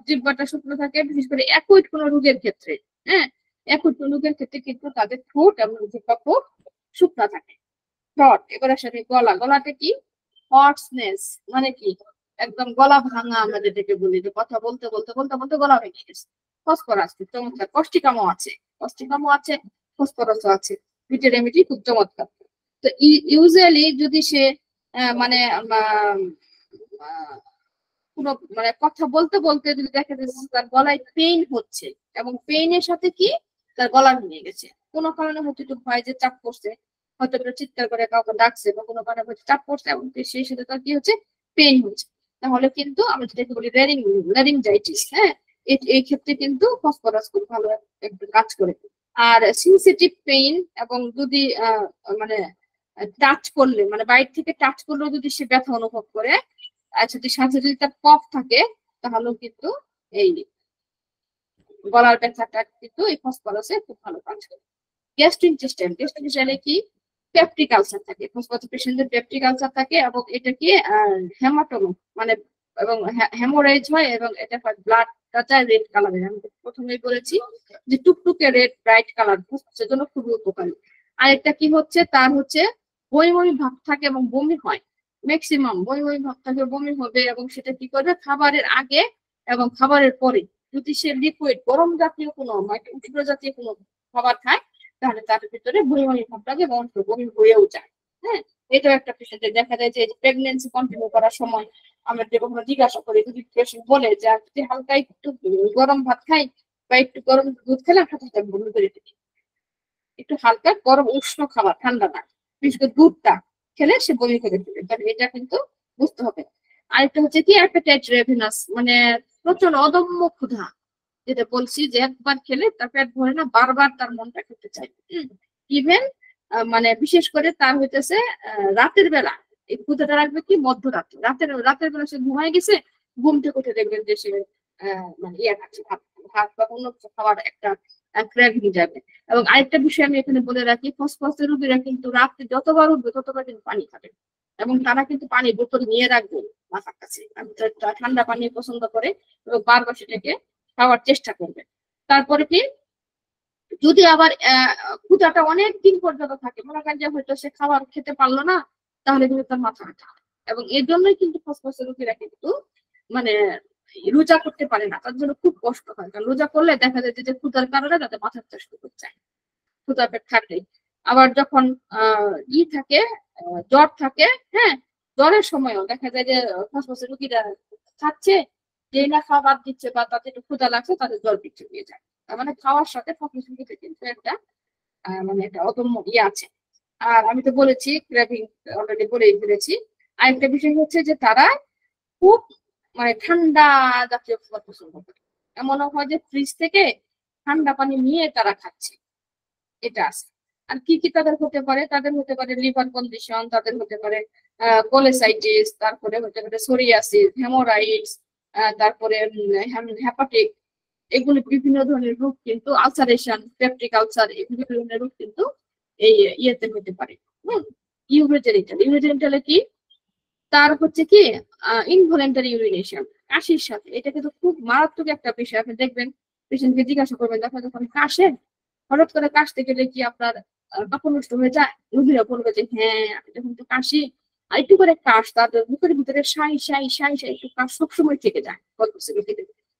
[SPEAKER 1] জিহ্বাটা শুকনো থাকে বিশেষ করে একই কোনো রোগের ক্ষেত্রে। হ্যাঁ, একই কোনো রোগের ক্ষেত্রে কিন্তু তাদের ঠোঁট এবং জিহ্বা খুব শুকনো থাকে। ঠোঁট, এবার আসলে গলাটা কি হর্সনেস, মানে কি একদম গলা ভাঙা, আমরা যেটাকে বলি, যে কথা বলতে বলতে বলতে বলতে গলা ভেঙে গেছে। ফসফরাস চমৎকার, কষ্টিকামও আছে, ফসফরাসও আছে, ভিটামিন খুব চমৎকার। তো ইউজুয়ালি যদি সে মানে কোনো মানে কথা বলতে বলতে যদি দেখা যাচ্ছে তার গলায় পেইন হচ্ছে, এবং পেইনের সাথে কি তার গলা ভেঙে গেছে, কোনো কারণে হয়তো একটু ভয় যে চাপ পড়ছে, হয়তো একটা চিৎকার করে কাউকে ডাকছে, বা কোনো কারণে হয়তো চাপ পড়ছে, এবং সেই সাথে তার কি হচ্ছে, পেইন হচ্ছে, তাহলে কিন্তু আমরা যেটাকে বলি ল্যারিংজাইটিস। হ্যাঁ, এই ক্ষেত্রে কিন্তু ফসফরাস খুব ভালো একটা কাজ করে। আর সেনসিটিভ পেইন, এবং যদি মানে টাচ করলে, মানে বাইরে থেকে টাচ করলেও যদি সে ব্যথা অনুভব করে, আর যদি সাথে যদি তার কফ থাকে, তাহলেও কিন্তু এই গলার ব্যথাটা কিন্তু এই ফসফরাসে খুব ভালো কাজ করে। গ্যাস্ট্রিনটেস্টাইনে কি পেপটিক আলসার থাকে, ফসফরাস পেশেন্টদের পেপটিক আলসার থাকে, এবং এটা কি হেমাটোমা, মানে এবং হেমোরেজ হয়, এবং এটা ব্লাডটা রেড কালারের। আমি প্রথমেই বলেছি যে টুকটুকে রেড ব্রাইট কালার ফসফরাসের জন্য খুবই উপকারী। আরেকটা কি হচ্ছে, তার হচ্ছে বমি ভাব থাকে এবং বমি হয়, ম্যাক্সিমাম বমি ভাব থাকে, বমি হবে, এবং সেটা কি করবে, খাবারের আগে এবং খাবারের পরে যদি সে লিকুইড গরম জাতীয় কোনো উষ্ণ জাতীয় কোনো খাবার খায়, তাহলে তার ভিতরে বমি ভাব লাগে এবং বমি হয়েও যায়। হ্যাঁ, এটাও একটা পেশেন্টের দেখা যায় যে প্রেগনেন্সি কন্টিনিউ করার সময় আমরা যে কখনো জিজ্ঞাসা করি, যদি পেশেন্ট বলে যে যদি হালকা একটু গরম ভাত খাই বা একটু গরম দুধ খেলাম, সাথে সাথে বমি করে দিই। একটু হালকা গরম উষ্ণ খাবার, ঠান্ডা না, বিশেষ করে দুধটা খেলে সে বমি করে দিবে, কারণ এটা কিন্তু বুঝতে হবে। আরেকটা হচ্ছে কি অ্যাপেটাইট রেভিনাস, মানে প্রচন্ড অদম্য ক্ষুধা, যেটা বলছি যে একবার খেলে তার পেট ভরে না, বারবার তার মনটা খেতে চায়। ইভেন মানে বিশেষ করে তার হইতেছে রাতের বেলা এই ক্ষুধাটা রাখবে কি মধ্যরাতে, রাতের বেলা সে ঘুমায় গেছে, ঘুম থেকে উঠে দেখবেন যে সে মানে ইয়ে খাচ্ছে, ভাত ভাত বা অন্য খাবার একটা ক্র্যাভিং যাবে। এবং আরেকটা বিষয় আমি এখানে বলে রাখি, ফসফরাসের রোগীরা কিন্তু রাত্রে যতবার উঠবে ততবার কিন্তু পানি খাবে, এবং তারা কিন্তু পানির বোতল নিয়ে রাখবে মাথার কাছে, ঠান্ডা পানি পছন্দ করে, এবং বারবার সেটাকে খাওয়ার চেষ্টা করবে। তারপরে কি যদি আবার ক্ষুধাটা অনেক দিন পর্যন্ত থাকে, মনে করেন যে হয়তো সে খাবার খেতে পারলো না, তাহলে কিন্তু তার মাথা ব্যথা। এবং এর জন্যই কিন্তু ফসফরাসের রোগীরা কিন্তু মানে রোজা করতে পারে না, তার জন্য খুব কষ্ট হয়, কারণ রোজা করলে দেখা যায় যে ক্ষুধার কারণে তাদের মাথার চাষ করতে চায়, ক্ষুধা পেট থাকে। আবার যখন থাকে, জ্বর থাকে, হ্যাঁ, জ্বরের সময়ও দেখা যায় যে ফসফরাসের রোগীরা খাচ্ছে, যেই না খাওয়া বাদ দিচ্ছে বা তাদের একটু ক্ষুধা লাগছে, তাদের জ্বর পিছিয়ে দিয়ে যায়। তার মানে খাওয়ার সাথে ফসফরাসের রোগীদের কিন্তু একটা মানে একটা অদম্য ইয়ে আছে। আর আমি তো বলেছি ক্র্যাভিং, অলরেডি বলেই ফেলেছি। আরেকটা বিষয় হচ্ছে যে তারা খুব মানে ঠান্ডা জাতীয় খাবার পছন্দ করে, এমনও হয় যে ফ্রিজ থেকে ঠান্ডা পানি নিয়ে তারা খাচ্ছে, এটা আছে। আর কি কি তাদের হতে পারে, তাদের হতে পারে লিভার কন্ডিশন, তাদের হতে পারে কোলেসাইটিস, তারপরে হতে পারে সোরিয়াসিস, হেমোরাইডস, তারপরে হেপাটিক, এগুলি বিভিন্ন ধরনের রোগ কিন্তু, আলসারেশন, পেপটিক আলসার, এগুলি ধরনের রোগ কিন্তু এই ইয়েতে হতে পারে। ইউরোজেনিটালে কি তার হচ্ছে কি ইনভলেন্টারি ইউরিনেশন, কাশির সাথে, এটা কিন্তু খুব মারাত্মক একটা বিষয়। আপনি দেখবেন পেশেন্টকে জিজ্ঞাসা করবেন, দেখা যখন কাশে, হঠাৎ করে কাশতে গেলে কি আপনার কাপড় নষ্ট হয়ে যায়, রোগীরা বলবে যে হ্যাঁ আমি যখন তো কাশি, আর একটু করে কাশ, তাদের মুখের ভিতরে সাই সাই সাই সাই একটু কাশ সবসময় থেকে যায়,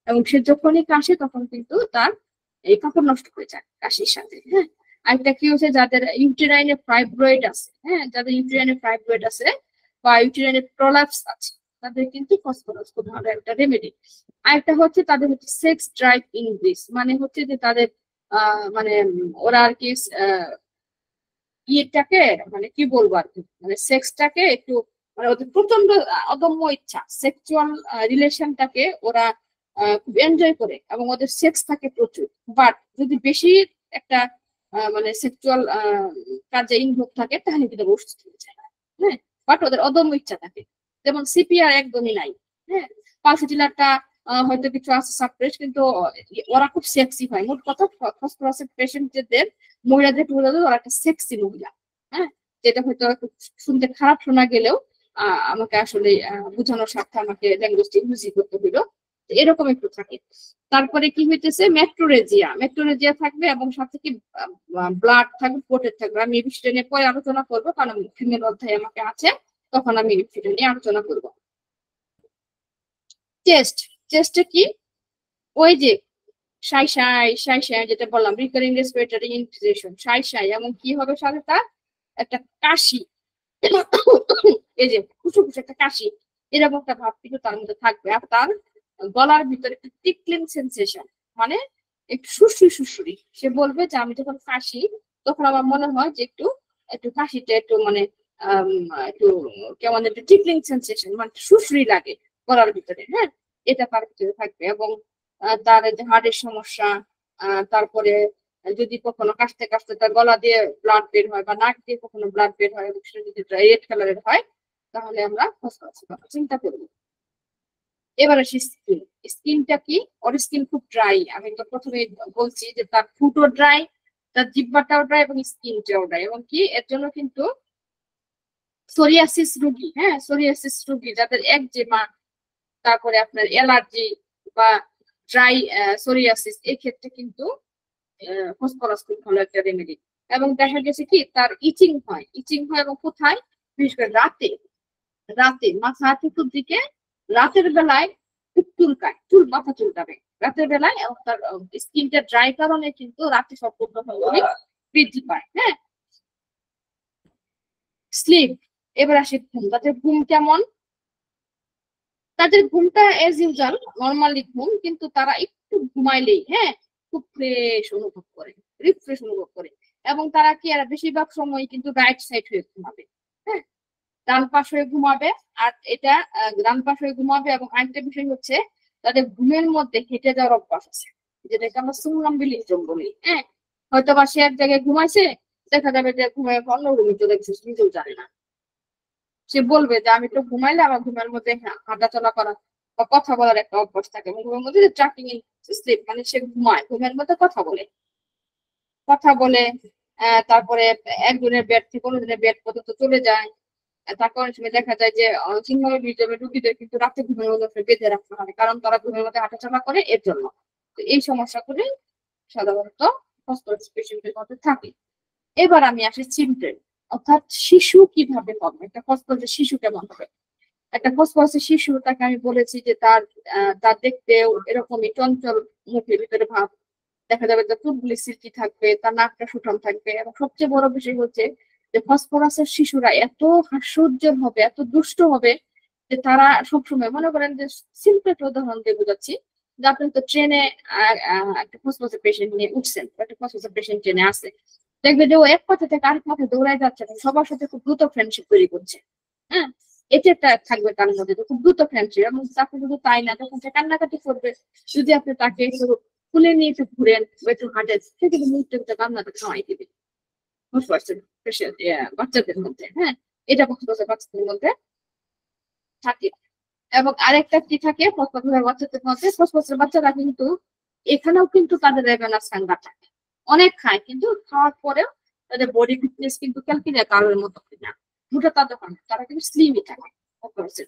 [SPEAKER 1] এবং সে যখনই কাশে তখন কিন্তু তার এই কাপড় নষ্ট হয়ে যায় কাশির সাথে। হ্যাঁ, আরেকটা কি হচ্ছে, যাদের ইউটেরাইনে ফাইব্রয়েড আছে, হ্যাঁ, যাদের ইউটেরাইনে ফাইব্রয়েড আছে বা ইউটেরাইনে প্রলাপস আছে, তাদের কিন্তু ফসফরাস খুব ভালো একটা রেমেডি। আরেকটা হচ্ছে তাদের হচ্ছে সেক্স ড্রাইভ ইনক্রিজ, মানে হচ্ছে যে তাদের মানে ওরা আর কি ইয়েটাকে মানে কি বলবো আর কি, মানে সেক্সটাকে একটু মানে ওদের প্রচন্ড অদম্য ইচ্ছা, সেক্সুয়াল রিলেশনটাকে ওরা খুব এনজয় করে এবং ওদের সেক্স থাকে প্রচুর। বাট যদি বেশি একটা মানে সেক্সুয়াল কাজে ইনভলভ থাকে তাহলে কিন্তু অসুস্থ হয়ে যায়। হ্যাঁ, বাট ওদের অদম্য ইচ্ছা থাকে। যেমন সিপিআর একদমই নাই। হ্যাঁ, পালসিটিলারটা হয়তো কিছু আছে সাপ্রেস, কিন্তু ওরা খুব সেক্সি হয়। মোট কথা ফসফরাসের পেশেন্টদের মহিলাদের ওরা একটা সেক্সি মহিলা। হ্যাঁ, যেটা হয়তো শুনতে খারাপ শোনা গেলেও আমাকে আসলে বোঝানোর স্বার্থে আমাকে ল্যাঙ্গুয়েজটা ইউজই করতে হলো, এরকম একটু থাকে। তারপরে কি হইতেছে, মেট্রোরেজিয়া থাকবে এবং সাথে কি ব্লাড থাকবে, পোর্টেড থাকবে। আমি এই বিষয়টা নিয়ে পরে আলোচনা করবো, কারণ ফিমেল অধ্যায় আমাকে আছে, তখন আমি এই বিষয়টা নিয়ে আলোচনা করবো। চেস্টে কি ওই যে সাই সাই যেটা বললাম, রিকারিং রেসপিরেটরি ইনফেকশন, সাই এবং কি হবে সাথে তার একটা কাশি, এই যে খুশু একটা কাশি, এরকম একটা ভাব কিন্তু তার মধ্যে থাকবে। আর তার গলার ভিতরে একটা টিকলিং সেন্সেশন, মানে একটু সুরসুরি। সে বলবে যে আমি যখন কাশি তখন আমার মনে হয় যে একটু একটু কাশিটা একটু মানে একটু কেমন একটু টিকলিং সেন্সেশন, মানে সুরসুরি লাগে গলার ভিতরে। হ্যাঁ, এটা তার ভিতরে থাকবে। এবং তার যে হার্টের সমস্যা, তারপরে যদি কখনো কাশতে কাশতে তার গলা দিয়ে ব্লাড বের হয় বা নাক দিয়ে কখনো ব্লাড বের হয় এবং সেটা যদি রেড কালারের হয়, তাহলে আমরা ফসফরাসের কথা চিন্তা করবো। এবার আসি স্কিনটা কি, ওর স্কিন খুব ড্রাই। আমি তো প্রথমে বলছি যে তার ফুটও ড্রাই, তার জিহ্বাটাও ড্রাই এবং স্কিনটাও ড্রাই। এবং কি এর জন্য কিন্তু সোরিয়াসিস রোগী, হ্যাঁ সোরিয়াসিস রোগী যাদের একজিমা, তারপরে আপনার অ্যালার্জি বা ড্রাই সোরিয়াসিস, এই ক্ষেত্রে কিন্তু ফসফরাস খুব ভালো একটা রেমেডি। এবং দেখা গেছে কি তার ইচিং হয় এবং কোথায়, বিশেষ করে রাতে মাথা হাঁটুর দিকে রাতের বেলায় খুব চুলকায়, মাথা চুলকাবে রাতের বেলায়। এবং তার স্কিনটা ড্রাই কারণে কিন্তু রাতে সম্পূর্ণ বৃদ্ধি পায়। হ্যাঁ, স্লিপ। এবার আসি ঘুম। তাদের ঘুম কেমন, তাদের ঘুমটা এজ ইউজাল নর্মালি ঘুম, কিন্তু তারা একটু ঘুমাইলেই হ্যাঁ খুব ফ্রেশ অনুভব করে, রিফ্রেশ অনুভব করে। এবং তারা কি আর বেশিরভাগ সময় কিন্তু রাইট সাইড হয়ে ঘুমাবে। হ্যাঁ, ডান পাশ হয়ে ঘুমাবে। আর এটা ডান পাশ হয়ে ঘুমাবে। এবং আরেকটা বিষয় হচ্ছে তাদের ঘুমের মধ্যে হেঁটে যাওয়ার অভ্যাস আছে, যেটাকে আমরা সুমনাম্বিলিজম বলি। হ্যাঁ, হয়তো বা সে এক জায়গায় ঘুমাইছে, দেখা যাবে যে ঘুমিয়ে অন্য রুমে চলে গেছে, নিজেও জানে না। সে বলবে যে আমি তো ঘুমাইলে আমার ঘুমের মধ্যে হাঁটা চলা করা বা কথা বলার একটা অভ্যাস থাকে। এবং ঘুমের মধ্যে ট্র্যাকিং ইন স্লিপ, মানে সে ঘুমায় ঘুমের মধ্যে কথা বলে তারপরে একজনের বেড থেকে অন্যজনের বেড পর্যন্ত চলে যায়। তারপর অনেক সময় দেখা যায় যে সিংহল মিউজিয়ামের রুগীদের কিন্তু রাতে ঘুমের মধ্যে বেঁধে রাখতে হয়, কারণ তারা ঘুমের মধ্যে হাঁটাচলা করে এর জন্য। তো এই সমস্যাগুলি সাধারণত ফসফরাস পেশেন্টের মধ্যে থাকে। এবার আমি আসি চিলড্রেন, অর্থাৎ শিশু কিভাবে হবে, একটা ফসফরাসের শিশু কেমন হবে। একটা ফসফরাসের শিশু, তাকে আমি বলেছি যে তার দেখতেও এরকমই চঞ্চল, মুখের ভিতরে ভাব, দেখা যাবে যে চুলগুলি সিল্কি থাকবে, তার নাকটা সুঠাম থাকবে। এবং সবচেয়ে বড় বিষয় হচ্ছে যে ফসফরাসের শিশুরা এত হাস্যোজ্জ্বল হবে, এত দুষ্ট হবে, যে তারা সবসময় মনে করেন যে সিম্পল একটা উদাহরণ দিয়ে বোঝাচ্ছি, যে আপনি তো ট্রেনে একটা ফসফরাসের পেশেন্ট নিয়ে উঠছেন, একটা ফসফরাসের পেশেন্ট ট্রেনে আসে, দেখবে যে ও এক পথে থেকে আরেক পথে দৌড়ায় যাচ্ছে, সবার সাথে খুব দ্রুত ফ্রেন্ডশিপ তৈরি করছে। হ্যাঁ, এটা একটা থাকবে তার মধ্যে, খুব দ্রুত ফ্রেন্ডশিপ। এবং তাকে শুধু তাই না, যখন সে কান্নাকাটি করবে, যদি আপনি তাকে খুলে নিয়ে একটু ঘুরেন বা একটু হাঁটেন, সে কিন্তু মুহূর্তে কান্নাটা খাওয়াই দিবে বাচ্চাদের মধ্যে। হ্যাঁ, এটা বাচ্চাদের মধ্যে থাকে। এবং আরেকটা কি থাকে ফসফরাসের বাচ্চাদের মধ্যে, ফসফরাসের বাচ্চারা কিন্তু এখানেও কিন্তু তাদের রেভেনাস হাঙ্গার থাকে, অনেক খায়, কিন্তু খাওয়ার পরেও তাদের বডি ফিটনেস কিন্তু ক্যালকিনিয়া কালোর মতো না, মোটা তাজা হয় না, তারা কিন্তু স্লিমই থাকে ফসফরাসের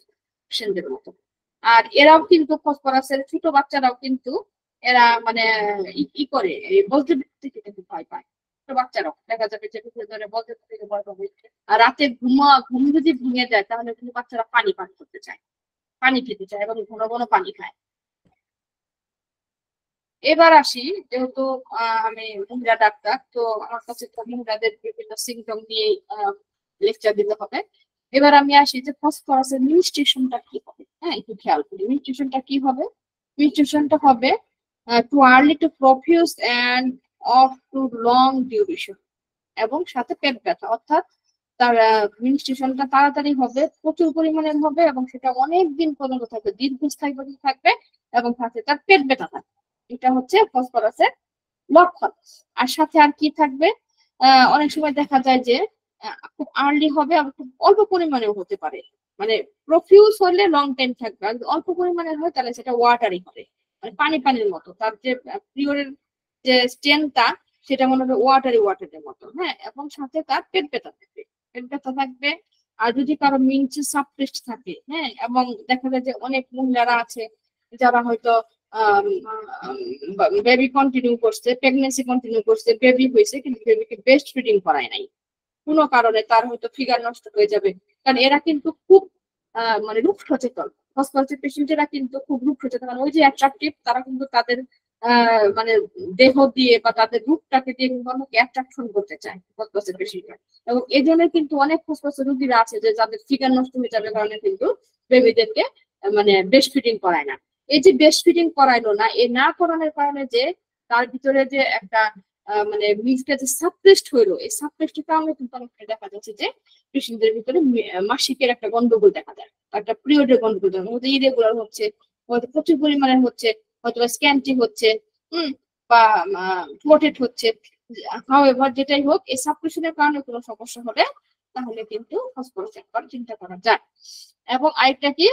[SPEAKER 1] পেশেন্টদের মতো। আর এরাও কিন্তু ফসফরাসের ছোট বাচ্চারাও কিন্তু এরা মানে ই করে বজ্রবিদ্যুৎ থেকে কিন্তু ভয় পায়। ছোট বাচ্চারাও দেখা যাবে যে ধরে বজ্রবিদ্যুৎ থেকে ভয় পাবে। আর রাতে ঘুম যদি ভেঙে যায়, তাহলে কিন্তু বাচ্চারা পানি করতে চায়, পানি খেতে চায় এবং ঘন ঘন পানি খায়। এবার আসি, যেহেতু আমি মহিলা ডাক্তার, তো আমার কাছে তো মহিলাদের বিভিন্ন সিমটম নিয়ে লেকচার দিতে হবে। এবার আমি আসি যে ফসফরাসের নিউট্রিশনটা কি হবে। হ্যাঁ, একটু খেয়াল করি নিউট্রিশনটা কি হবে। নিউট্রিশনটা হবে too early too profuse and of too long duration. এবং সাথে পেট ব্যথা, অর্থাৎ তার মেনস্ট্রুয়েশনটা তাড়াতাড়ি হবে, প্রচুর পরিমাণের হবে এবং সেটা অনেক দিন পর্যন্ত থাকবে, দীর্ঘস্থায়ী পর্যন্ত থাকবে এবং সাথে তার পেট ব্যথা থাকবে। এটা হচ্ছে ফসফরাসের লক্ষণ। আর সাথে আর কি থাকবে, অনেক সময় দেখা যায় যে খুব আর্লি হবে এবং খুব অল্প পরিমাণেও হতে পারে, মানে প্রফিউজ হলে লং টাইম থাকবে, আর অল্প পরিমাণের হয় তাহলে সেটা ওয়াটারি হবে, মানে পানি পানির মতো, তার যে পিরিয়ডের যে স্ট্রেনটা সেটা মনে হবে ওয়াটারের মতো। হ্যাঁ, এবং সাথে তার পেট ব্যথা থাকবে, পেট ব্যথা থাকবে। আর যদি কারো মিনচে সাবটেস্ট থাকে, হ্যাঁ, এবং দেখা যায় যে অনেক মহিলারা আছে যারা হয়তো বেবি কন্টিনিউ করছে, প্রেগনেন্সি কন্টিনিউ করছে, বেবি হয়েছে কিন্তু বেবিকে ব্রেস্ট ফিডিং করায় নাই কোনো কারণে, তার হয়তো ফিগার নষ্ট হয়ে যাবে, কারণ এরা কিন্তু খুব মানে রূপ সচেতন, ফসফরাসের পেশেন্টেরা কিন্তু খুব রূপ সচেতন, ওই যে অ্যাট্রাকটিভ, তারা কিন্তু তাদের মানে দেহ দিয়ে বা তাদের রূপটাকে দিয়ে কিন্তু অনেকে অ্যাট্রাকশন করতে চায় ফসফরাসের পেশেন্টরা। এবং এই জন্য কিন্তু অনেক ফসফরাসের রোগীরা আছে যে যাদের ফিগার নষ্ট হয়ে যাবে কারণে কিন্তু বেবিদেরকে মানে ব্রেস্ট ফিডিং করায় না। এই যে ব্রেস্ট ফিডিং করাইলো না, এই না করানোর কারণে যে তার ভিতরে যে একটা মানে মিল্কটা যে সাপ্রেসড হইলো, এই সাপ্রেসডের কারণে কিন্তু অনেকটা দেখা যাচ্ছে যে পেশেন্টদের ভিতরে মাসিকের একটা গন্ডগোল দেখা যায়, একটা পিরিয়ডের গন্ডগোল দেখা যায়, ইরেগুলার হচ্ছে, হয়তো প্রচুর পরিমাণে হচ্ছে, হয়তো স্ক্যান্টি হচ্ছে, বা ফ্লোটেড হচ্ছে। হাউএভার যেটাই হোক, এই সাপ্রেশনের কারণে কোনো সমস্যা হলে তাহলে কিন্তু ফসফরাস একবার চিন্তা করা যায়। এবং আরেকটা কি,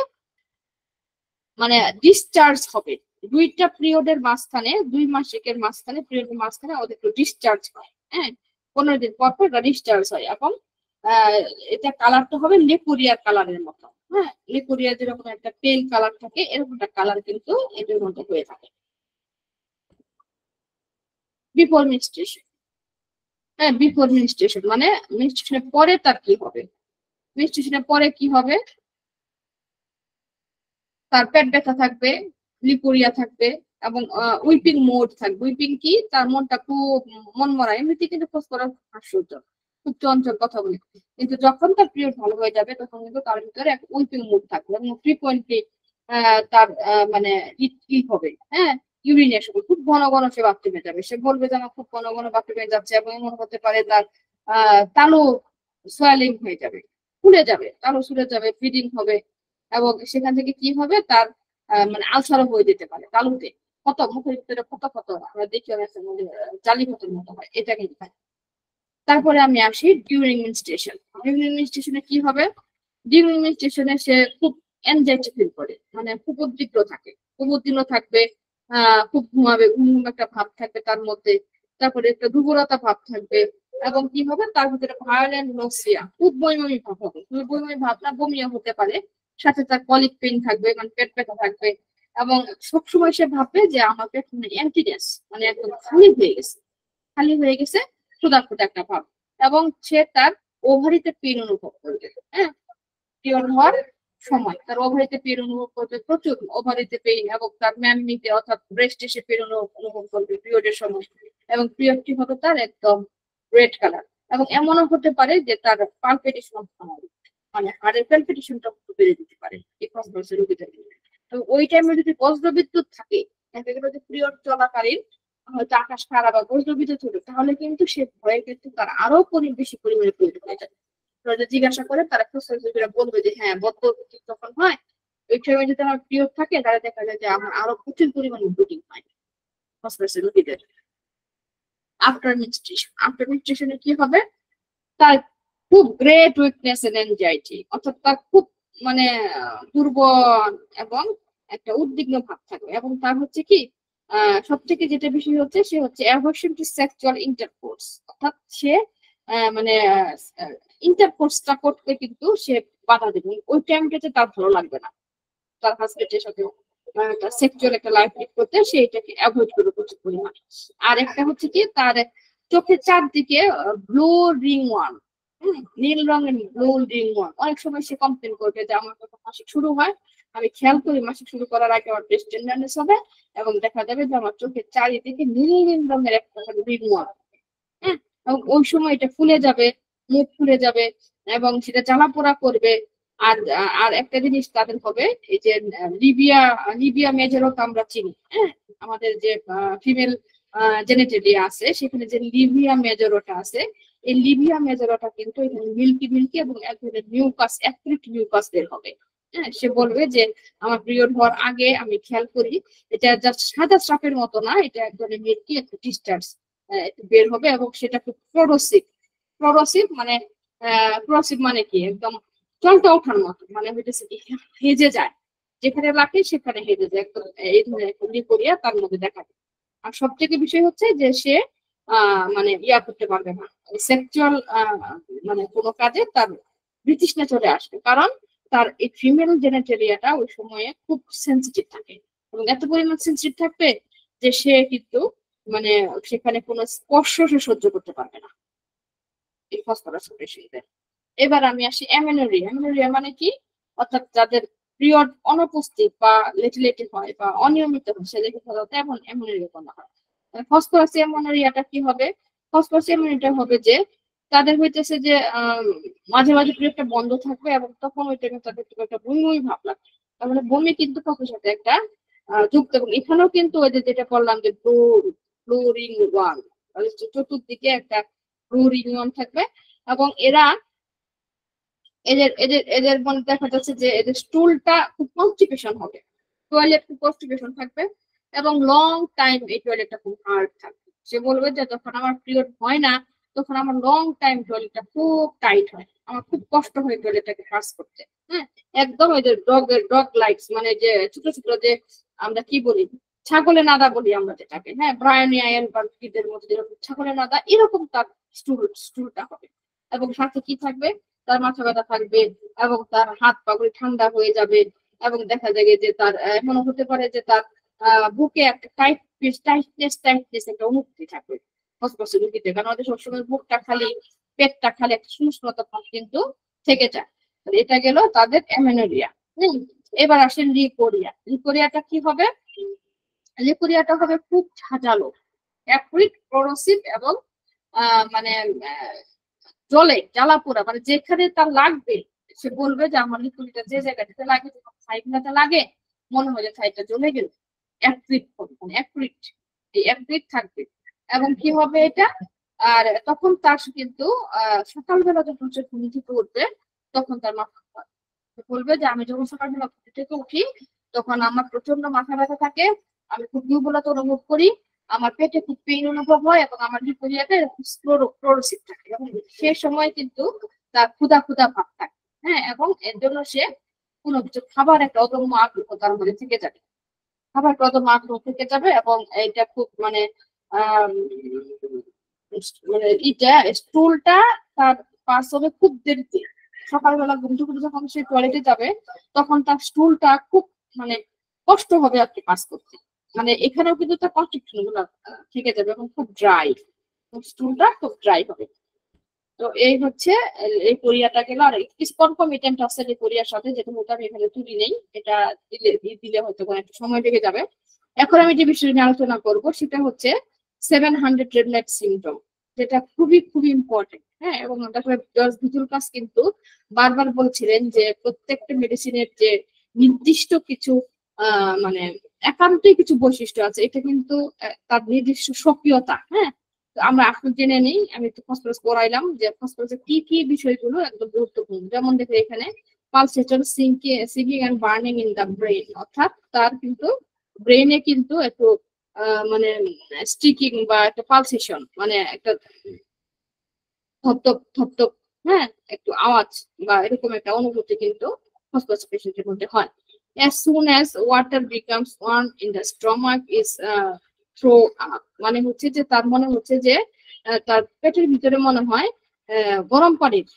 [SPEAKER 1] মানে ডিসচার্জ হবে দুইটা পিরিয়ডের মাঝখানে, 2 মাসিকের মাঝখানে, পিরিয়ডের মাঝখানে ওদের একটু ডিসচার্জ হয়। হ্যাঁ, 15 দিন পর পর ডিসচার্জ হয় এবং এটা কালারটা হবে লেকুরিয়ার কালারের মতো। হ্যাঁ, লেকুরিয়া যেরকম একটা পেল কালার থাকে, এরকম একটা কালার কিন্তু এটার মতো হয়ে থাকে। বিফোর মেনস্ট্রুয়েশন, হ্যাঁ, বিফোর মেনস্ট্রুয়েশন মানে মেনস্ট্রুয়েশনের পরে তার কি হবে, মেনস্ট্রুয়েশনের পরে কি হবে, তার পেট ব্যথা থাকবে, লিপোরিয়া থাকবে এবং উইপিং মোড থাকবে। উইপিং কি, তার মনটা খুব মনমরা, এমনিতে কিন্তু ফসফরাস হাস্যর্য, খুব চঞ্চল কথা বলে, কিন্তু যখন তার পিরিয়ড ভালো হয়ে যাবে তখন কিন্তু তার ভিতরে এক উইপিং মোড থাকবে এবং ফ্রিকোয়েন্টলি তার মানে কি হবে, হ্যাঁ, ইউরিনেশন খুব ঘন ঘন সে বাথরুমে যাবে, সে বলবে যে আমার খুব ঘন ঘন বাথরুমে যাচ্ছে, এবং এমন হতে পারে তার তালু সোয়ালিং হয়ে যাবে, ফুলে যাবে, তালু ফুলে যাবে, ব্লিডিং হবে, এবং সেখান থেকে কি হবে, তার মানে আলসারও হয়ে যেতে পারে তালুতে, কত মুখের ভিতরে কত কত আমরা দেখি অনেক সময় জালি মতন মতো হয়, এটা কিন্তু হয়। তারপরে আমি আসি ডিউরিং মেনস্ট্রুয়েশন। ডিউরিং মেনস্ট্রুয়েশনে কি হবে, ডিউরিং মেনস্ট্রুয়েশনে সে খুব এনজাইটি ফিল করে, মানে খুব উদ্বিগ্ন থাকে, খুব উদ্বিগ্ন থাকবে, খুব ঘুমাবে, ঘুম একটা ভাব থাকবে তার মধ্যে, তারপরে একটা দুর্বলতা ভাব থাকবে, এবং কি হবে, তার ভিতরে ভায়োলেন্ট নোসিয়া, খুব বমি ভাব হবে, বমি ভাব না, বমিও হতে পারে, সাথে তার কলিক পেইন থাকবে, মানে পেট ব্যথা থাকবে, এবং সবসময় সে ভাববে যে আমার পেট এমটিনেস, মানে একদম খালি হয়ে গেছে, খালি হয়ে গেছে, ক্ষুধার্ত একটা ভাব, এবং সে তার ওভারিতে পেইন অনুভব করবে। হ্যাঁ, পিরিয়ড হওয়ার সময় তার ওভারিতে পেইন অনুভব করবে, প্রচুর ওভারিতে পেইন, এবং তার ম্যামনিতে অর্থাৎ ব্রেস্টে সে পেইন অনুভব করবে পিরিয়ডের সময়, এবং পিরিয়ডটি হবে তার একদম রেড কালার, এবং এমনও হতে পারে যে তার পালপিটেশন মানে হার্টের পালপিটেশনটা বেড়ে যেতে পারে এই ফসফরাসের রোগীদের। তো ওই টাইমে যদি বজ্রবিদ্যুৎ থাকে, পিরিয়ড চলাকালীন হয়তো আকাশ খারাপ বা বজ্রবিদ্যুৎ হলো, তাহলে কিন্তু সে ভয়ে কিন্তু তার আরো বেশি পরিমাণে প্রয়োজন হয়ে যায়। জিজ্ঞাসা করে তারা ফসফরাসরা বলবে যে হ্যাঁ, বজ্রবিদ্যুৎ যখন হয় ওই টাইমে যদি আমার পিরিয়ড থাকে, তাহলে দেখা যায় যে আমার আরো প্রচুর পরিমাণে ব্লিডিং হয় ফসফরাসের রোগীদের। আফটার মেনস্ট্রুয়েশনে কি হবে, তার খুব গ্রেট উইকনেস এন্ড এনজাইটি, অর্থাৎ তার খুব মানে দুর্বল এবং একটা উদ্বিগ্ন ভাব থাকবে, এবং তার হচ্ছে কি সব থেকে যেটা বেশি হচ্ছে, সে হচ্ছে অ্যাভারশন টু সেক্সুয়াল ইন্টারকোর্স, অর্থাৎ সে মানে ইন্টারকোর্সটা করতে কিন্তু সে বাধা দেবে, ওই টাইমটাতে তার ভালো লাগবে না তার হাজবেন্ডের সাথে সেক্সুয়াল একটা লাইফ লিড করতে, সে এটাকে অ্যাভয়েড করবে প্রচুর পরিমাণে। আর একটা হচ্ছে কি, তার চোখের চারদিকে ব্লু রিং ওয়ার্ম, নীল রঙের ব্লু রিং ওয়ার্ম, অনেক সময় সে কমপ্লেন করবে যে আমার যখন মাসিক শুরু হয় আমি খেয়াল করি মাসিক শুরু করার আগে আমার ব্রেস্ট টেন্ডারনেস হবে, এবং দেখা যাবে যে আমার চোখের চারিদিকে নীল নীল রঙের একটা রিং ওয়ার্ম, হ্যাঁ, এবং ওই সময় এটা ফুলে যাবে, মুখ ফুলে যাবে এবং সেটা জ্বালা পোড়া করবে। আর আর একটা জিনিস তাদের হবে, এই যে লিবিয়া মেজরও আমরা চিনি, হ্যাঁ, আমাদের যে ফিমেল জেনেটেরিয়া আছে সেখানে যে লিবিয়া মেজরটা আছে, এই লিবিয়া মেজরাটা কিন্তু এখানে মিল্কি মিল্কি এবং এক ধরনের মিউকাস, অ্যাক্রিট মিউকাস বের হবে। হ্যাঁ, সে বলবে যে আমার পিরিয়ড হওয়ার আগে আমি খেয়াল করি এটা জাস্ট সাদা স্রাপের মতো না, এটা এক ধরনের মিল্কি একটা ডিসচার্জ বের হবে এবং সেটা খুব ক্লোরোসিভ। ক্লোরোসিভ মানে ক্লোরোসিভ মানে কি একদম জলটা ওঠার মতো, মানে হইতেছে কি হেজে যায়, যেখানে লাগে সেখানে হেজে যায় একদম, এই ধরনের লিকোরিয়া তার মধ্যে দেখা যায়। আর সব থেকে বিষয় হচ্ছে যে সে মানে ইয়া করতে পারবে না, সেক্সুয়াল মানে কোনো কাজে তার বিতৃষ্ণা চলে আসবে, কারণ তার এই ফিমেল জেনেটেরিয়াটা ওই সময়ে খুব সেন্সিটিভ থাকে এবং এত পরিমাণ সেন্সিটিভ থাকবে যে সে কিন্তু মানে সেখানে কোনো স্পর্শ সে সহ্য করতে পারবে না এই ফসফরাস পেশেন্টদের। এবার আমি আসি অ্যামেনোরিয়া। অ্যামেনোরিয়া মানে কি, অর্থাৎ যাদের পিরিয়ড অনুপস্থিত বা লেটে লেটে হয় বা অনিয়মিত হয় সেদেরকে সাধারণত এমন অ্যামেনোরিয়া বলা হয়। ফসফরাস অ্যামেনোরিয়াটা কি হবে? ফসফরাস অ্যামেনোরিয়াটা হবে যে তাদের হইতেছে যে মাঝে মাঝে পিরিয়ডটা বন্ধ থাকবে এবং তখন ওইটাকে তাদের একটা বমি বমি ভাব লাগবে, তার মানে বমি কিন্তু কফের সাথে একটা যুক্ত। এবং এখানেও কিন্তু ওই যে যেটা বললাম যে ব্লু রিং ওয়ান, চতুর্দিকে একটা ব্লু রিং ওয়ান থাকবে এবং এরা এদের এদের এদের মধ্যে দেখা যাচ্ছে যে এদের স্টুলটা খুব কনস্টিপেশন হবে, টয়লেট খুব কনস্টিপেশন থাকবে এবং লং টাইম এই টয়লেটটা খুব হার্ড থাকবে। সে বলবে যে যখন আমার পিরিয়ড হয় না তখন আমার লং টাইম টয়লেটটা খুব টাইট হয়, আমার খুব কষ্ট হয় টয়লেটটাকে পাস করতে। হ্যাঁ, একদম ওই যে ডগ লাইটস, মানে যে ছোট ছোট যে আমরা কি বলি ছাগলের নাদা বলি আমরা যেটাকে, হ্যাঁ ব্রায়ানিয়া এলবার্কিদের মধ্যে যেরকম ছাগলের নাদা, এরকম তার স্টুলটা হবে। এবং সাথে কি থাকবে, তার মাথা ব্যথা থাকবে এবং তার হাত পা গুলি ঠান্ডা হয়ে যাবে এবং দেখা যাবে যে তার এমনও হতে পারে যে তার বুকে একটা টাইটনেস একটা অনুভূতি থাকবে ফসফরাস রোগীতে, কারণ আমাদের সবসময় বুকটা খালি পেটটা খালি একটা শুষ্কতা ভাব কিন্তু থেকে যায়। এটা গেল তাদের অ্যামেনোরিয়া। এবার আসেন লিকোরিয়া। লিকোরিয়াটা কি হবে? লিকোরিয়াটা হবে খুব ঝাঁঝালো, অ্যাক্রিড, ক্লোরোসিভ এবং মানে জলে জ্বালা পোড়া, মানে যেখানে তার লাগবে সে বলবে যে আমার লিকুইডটা যে জায়গাটাতে লাগে, যখন ছাইগুলাতে লাগে মনে হয় যে ছাইটা জ্বলে গেল, অ্যাক্রিড মানে অ্যাক্রিড, এই অ্যাক্রিড থাকবে। এবং কি হবে এটা, আর তখন তার কিন্তু সকালবেলা যখন সে ঘুম থেকে উঠবে তখন তার মাথা বলবে যে আমি যখন সকালবেলা ঘুম থেকে উঠি তখন আমার প্রচন্ড মাথা ব্যথা থাকে, আমি খুব দুর্বলতা অনুভব করি, আমার পেটে খুব পেইন অনুভব হয় এবং আমার লিকুইডে ক্লোরোসিড থাকে এবং সে সময় কিন্তু তার ক্ষুধা ক্ষুধা ভাব থাকে। হ্যাঁ, এবং এর জন্য সে কোনো কিছু খাবার একটা অদম্য আগ্রহ তার মধ্যে থেকে যাবে, খাবার একটা অদম্য আগ্রহ থেকে যাবে এবং এটা খুব মানে মানে এটা স্টুলটা তার পাস হবে খুব দেরিতে। সকালবেলা ঘুম থেকে উঠে যখন সে টয়লেটে যাবে তখন তার স্টুলটা খুব মানে কষ্ট হবে আর কি পাস করতে, মানে এখানেও কিন্তু তার কনস্ট্রিকশন গুলো থেকে যাবে এবং খুব ড্রাই, স্টুলটা খুব ড্রাই হবে। তো এই হচ্ছে এই কোরিয়াটা গেল। আর কিছু কনকমিটেন্ট আছে যে কোরিয়ার সাথে, যেটা হয়তো আমি এখানে তুলি নেই, এটা দিলে হয়তো একটু সময় লেগে যাবে। এখন আমি যে বিষয় নিয়ে আলোচনা করবো সেটা হচ্ছে 700 রেড লাইট সিনড্রোম, যেটা খুবই খুবই ইম্পর্টেন্ট। হ্যাঁ, এবং ডক্টর জর্জ ভিতুলকাস কিন্তু বারবার বলছিলেন যে প্রত্যেকটা মেডিসিনের যে নির্দিষ্ট কিছু মানে একান্তই কিছু বৈশিষ্ট্য আছে, এটা কিন্তু তার নির্দিষ্ট সক্রিয়তা। হ্যাঁ, আমরা এখন জেনে নেই, আমি একটু ফসফরাস পড়াইলাম যে ফসফরাসের কি কি বিষয়গুলো একদম গুরুত্বপূর্ণ। যেমন দেখো এখানে pulsation, sinking and burning in the brain, অর্থাৎ তার কিন্তু ব্রেনে কিন্তু একটু মানে স্টিকিং বা একটা পালসেশন, মানে একটা ধপধপ ধপধপ, হ্যাঁ একটু আওয়াজ বা এরকম একটা অনুভূতি কিন্তু ফসফরাস পেশেন্টের মধ্যে হয়। As soon as water becomes warm in the stomach is throw up, মানে হচ্ছে যে তার মনে হচ্ছে যে তার পেটের ভিতরে মনে হয় গরম পানির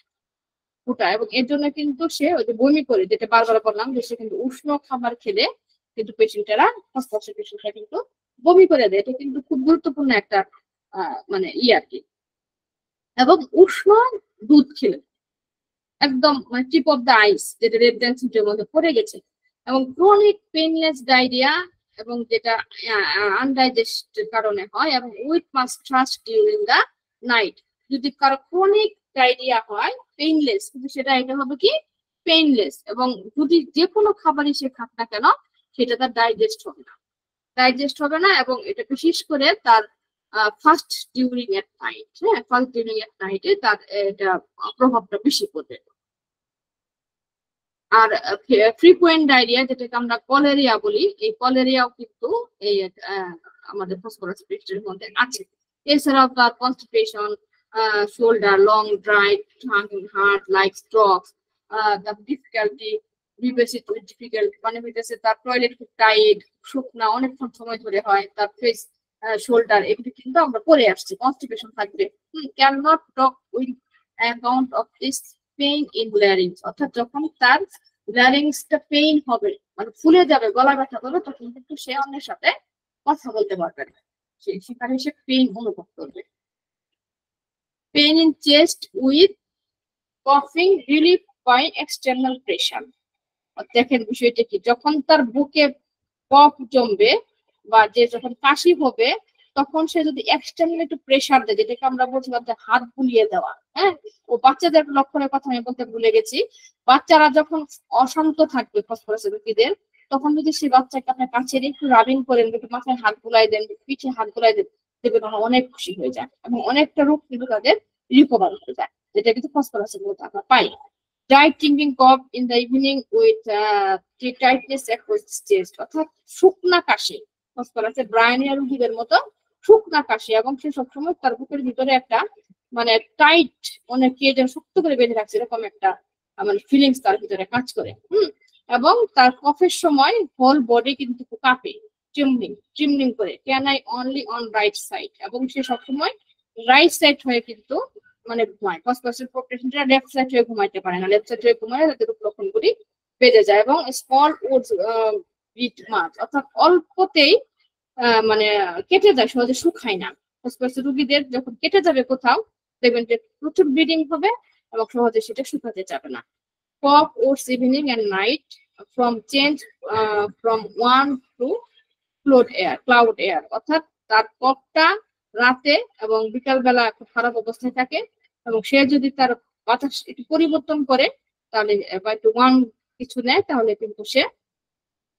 [SPEAKER 1] ফুটা, এবং এর জন্য কিন্তু সে ওই যে বমি করে, যেটা বারবার বললাম যে সে কিন্তু উষ্ণ খাবার খেলে কিন্তু পেশেন্টেরা ফসফরাসের পেশেন্টরা কিন্তু বমি করে দেয়। এটা কিন্তু খুব গুরুত্বপূর্ণ একটা মানে আর কি। এবং উষ্ণ দুধ খেলে একদম মানে টিপ অফ দ্য আইস, যেটা রেড ড্যান্সিংয়ের মধ্যে পড়ে গেছে। এবং ক্রনিক পেইনলেস ডায়রিয়া, এবং যেটা আনডাইজেস্টের কারণে হয়, এবং with must trust during the night. যদি কারো ক্রনিক ডায়রিয়া হয় পেইনলেস, কিন্তু সেটা এটা হবে কি পেইনলেস, এবং যদি যে কোনো খাবারই সে খাক না কেন সেটা তার ডাইজেস্ট হবে না, এবং এটা বিশেষ করে তার ফার্স্ট ডিউরিং এট নাইট, হ্যাঁ ফার্স্ট ডিউরিং এট নাইটে তার এটা প্রভাবটা বেশি পড়বে। আর ফ্রিকুয়েন্ট ডায়রিয়া যেটাকে আমরা কলেরিয়া বলি, এই কলেরিয়াও কিন্তু এই আমাদের ফসফরাস পেস্টের মধ্যে আছে। এছাড়াও তার constipation, shoulder long dry, heart like stroke, তার ডিফিকাল্টি ডিফিকাল্ট মানে হইতেছে তার টয়লেট খুব টাইট, শুকনা অনেকক্ষণ সময় ধরে হয়, তার ফেস শোল্ডার এগুলি কিন্তু আমরা পরে আসছি। কনস্টিপেশন থাকবে, can not talk with account of this pain in larynx, অর্থাৎ যখন তার ল্যারিংসটা পেইন হবে মানে ফুলে যাবে, গলা ব্যথা করবে, তখন কিন্তু সে অন্যের সাথে কথা বলতে পারবে না, সেখানে সে পেইন অনুভব করবে। পেইন ইন চেস্ট উইথ কফিং রিলিফ বাই এক্সটার্নাল প্রেশার। দেখেন বিষয়টা কি, যখন তার বুকে কফ জমবে বা যে যখন কাশি হবে তখন সে যদি এক্সটার্নাল একটু প্রেশার দেয়, যেটাকে আমরা বলছিলাম যে হাত বুলিয়ে দেওয়া, হ্যাঁ ও বাচ্চাদের লক্ষণের কথা আমি বলতে ভুলে গেছি। বাচ্চারা যখন অশান্ত থাকবে ফসফরাস রোগীদের, তখন যদি সে বাচ্চাকে আপনার কাছে একটু রাবিং করেন, একটু মাথায় হাত বুলাই দেন, পিঠে হাত বুলাই দেন, দেখবেন অনেক খুশি হয়ে যায় এবং অনেকটা রোগ কিন্তু তাদের রিকভার হয়ে যায়, যেটা কিন্তু ফসফরাসের মধ্যে আমরা পাই। Dry tingling cough in the evening with tightness across the chest, অর্থাৎ শুকনা কাশি, ফসফরাসের ব্রায়ানিয়া রোগীদের মতো শুকনা কাশি, এবং সে সবসময় তার বুকের ভিতরে একটা মানে টাইট অনেক কে যেন শক্ত করে বেঁধে রাখছে এরকম একটা মানে ফিলিংস তার ভিতরে কাজ করে। এবং তার কফের সময় হোল বডি কিন্তু কাঁপে, ট্রিমলিং করে, can I only on right side, এবং সে সবসময় রাইট সাইড হয়ে কিন্তু মানে ঘুমায়। ফসফরাসের প্রোটেকশনটা লেফট সাইড হয়ে ঘুমাইতে পারে না, লেফট সাইড হয়ে ঘুমায় তাদের লক্ষণগুলি বেড়ে যায়। এবং স্মল উডস বিট মাছ, অর্থাৎ অল্পতেই মানে কেটে যায়, সহজে শুকায় না। ফসফরাসের রোগীদের যখন কেটে যাবে কোথাও, দেখবেন যে প্রচুর ব্লিডিং হবে এবং সহজে সেটা শুকাতে যাবে না। Cough woods evening and night from change from one to cloud air, অর্থাৎ তার কফটা রাতে এবং বিকাল বেলা খুব খারাপ অবস্থায় থাকে, এবং সে যদি তার বাতাস একটু পরিবর্তন করে তাহলে বা একটু ওয়ার্ম কিছু নেয় তাহলে কিন্তু সে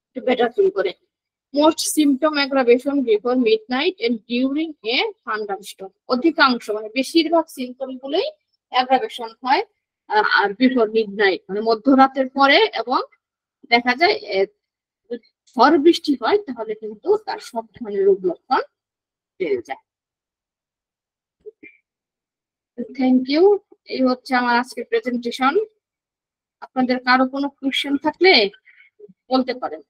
[SPEAKER 1] একটু বেটার ফিল করে। Most symptom aggravation before midnight and during a thunderstorm, অধিকাংশ মানে বেশিরভাগ সিমটম গুলোই অ্যাগ্রাভেশন হয় আর বিফোর মিডনাইট মানে মধ্যরাতের পরে, এবং দেখা যায় ঝড় বৃষ্টি হয় তাহলে কিন্তু তার সব ধরনের রোগ লক্ষণ বেড়ে যায়। থ্যাংক ইউ, এই হচ্ছে আমার আজকের প্রেজেন্টেশন। আপনাদের কারো কোনো কোশ্চেন থাকলে বলতে পারেন।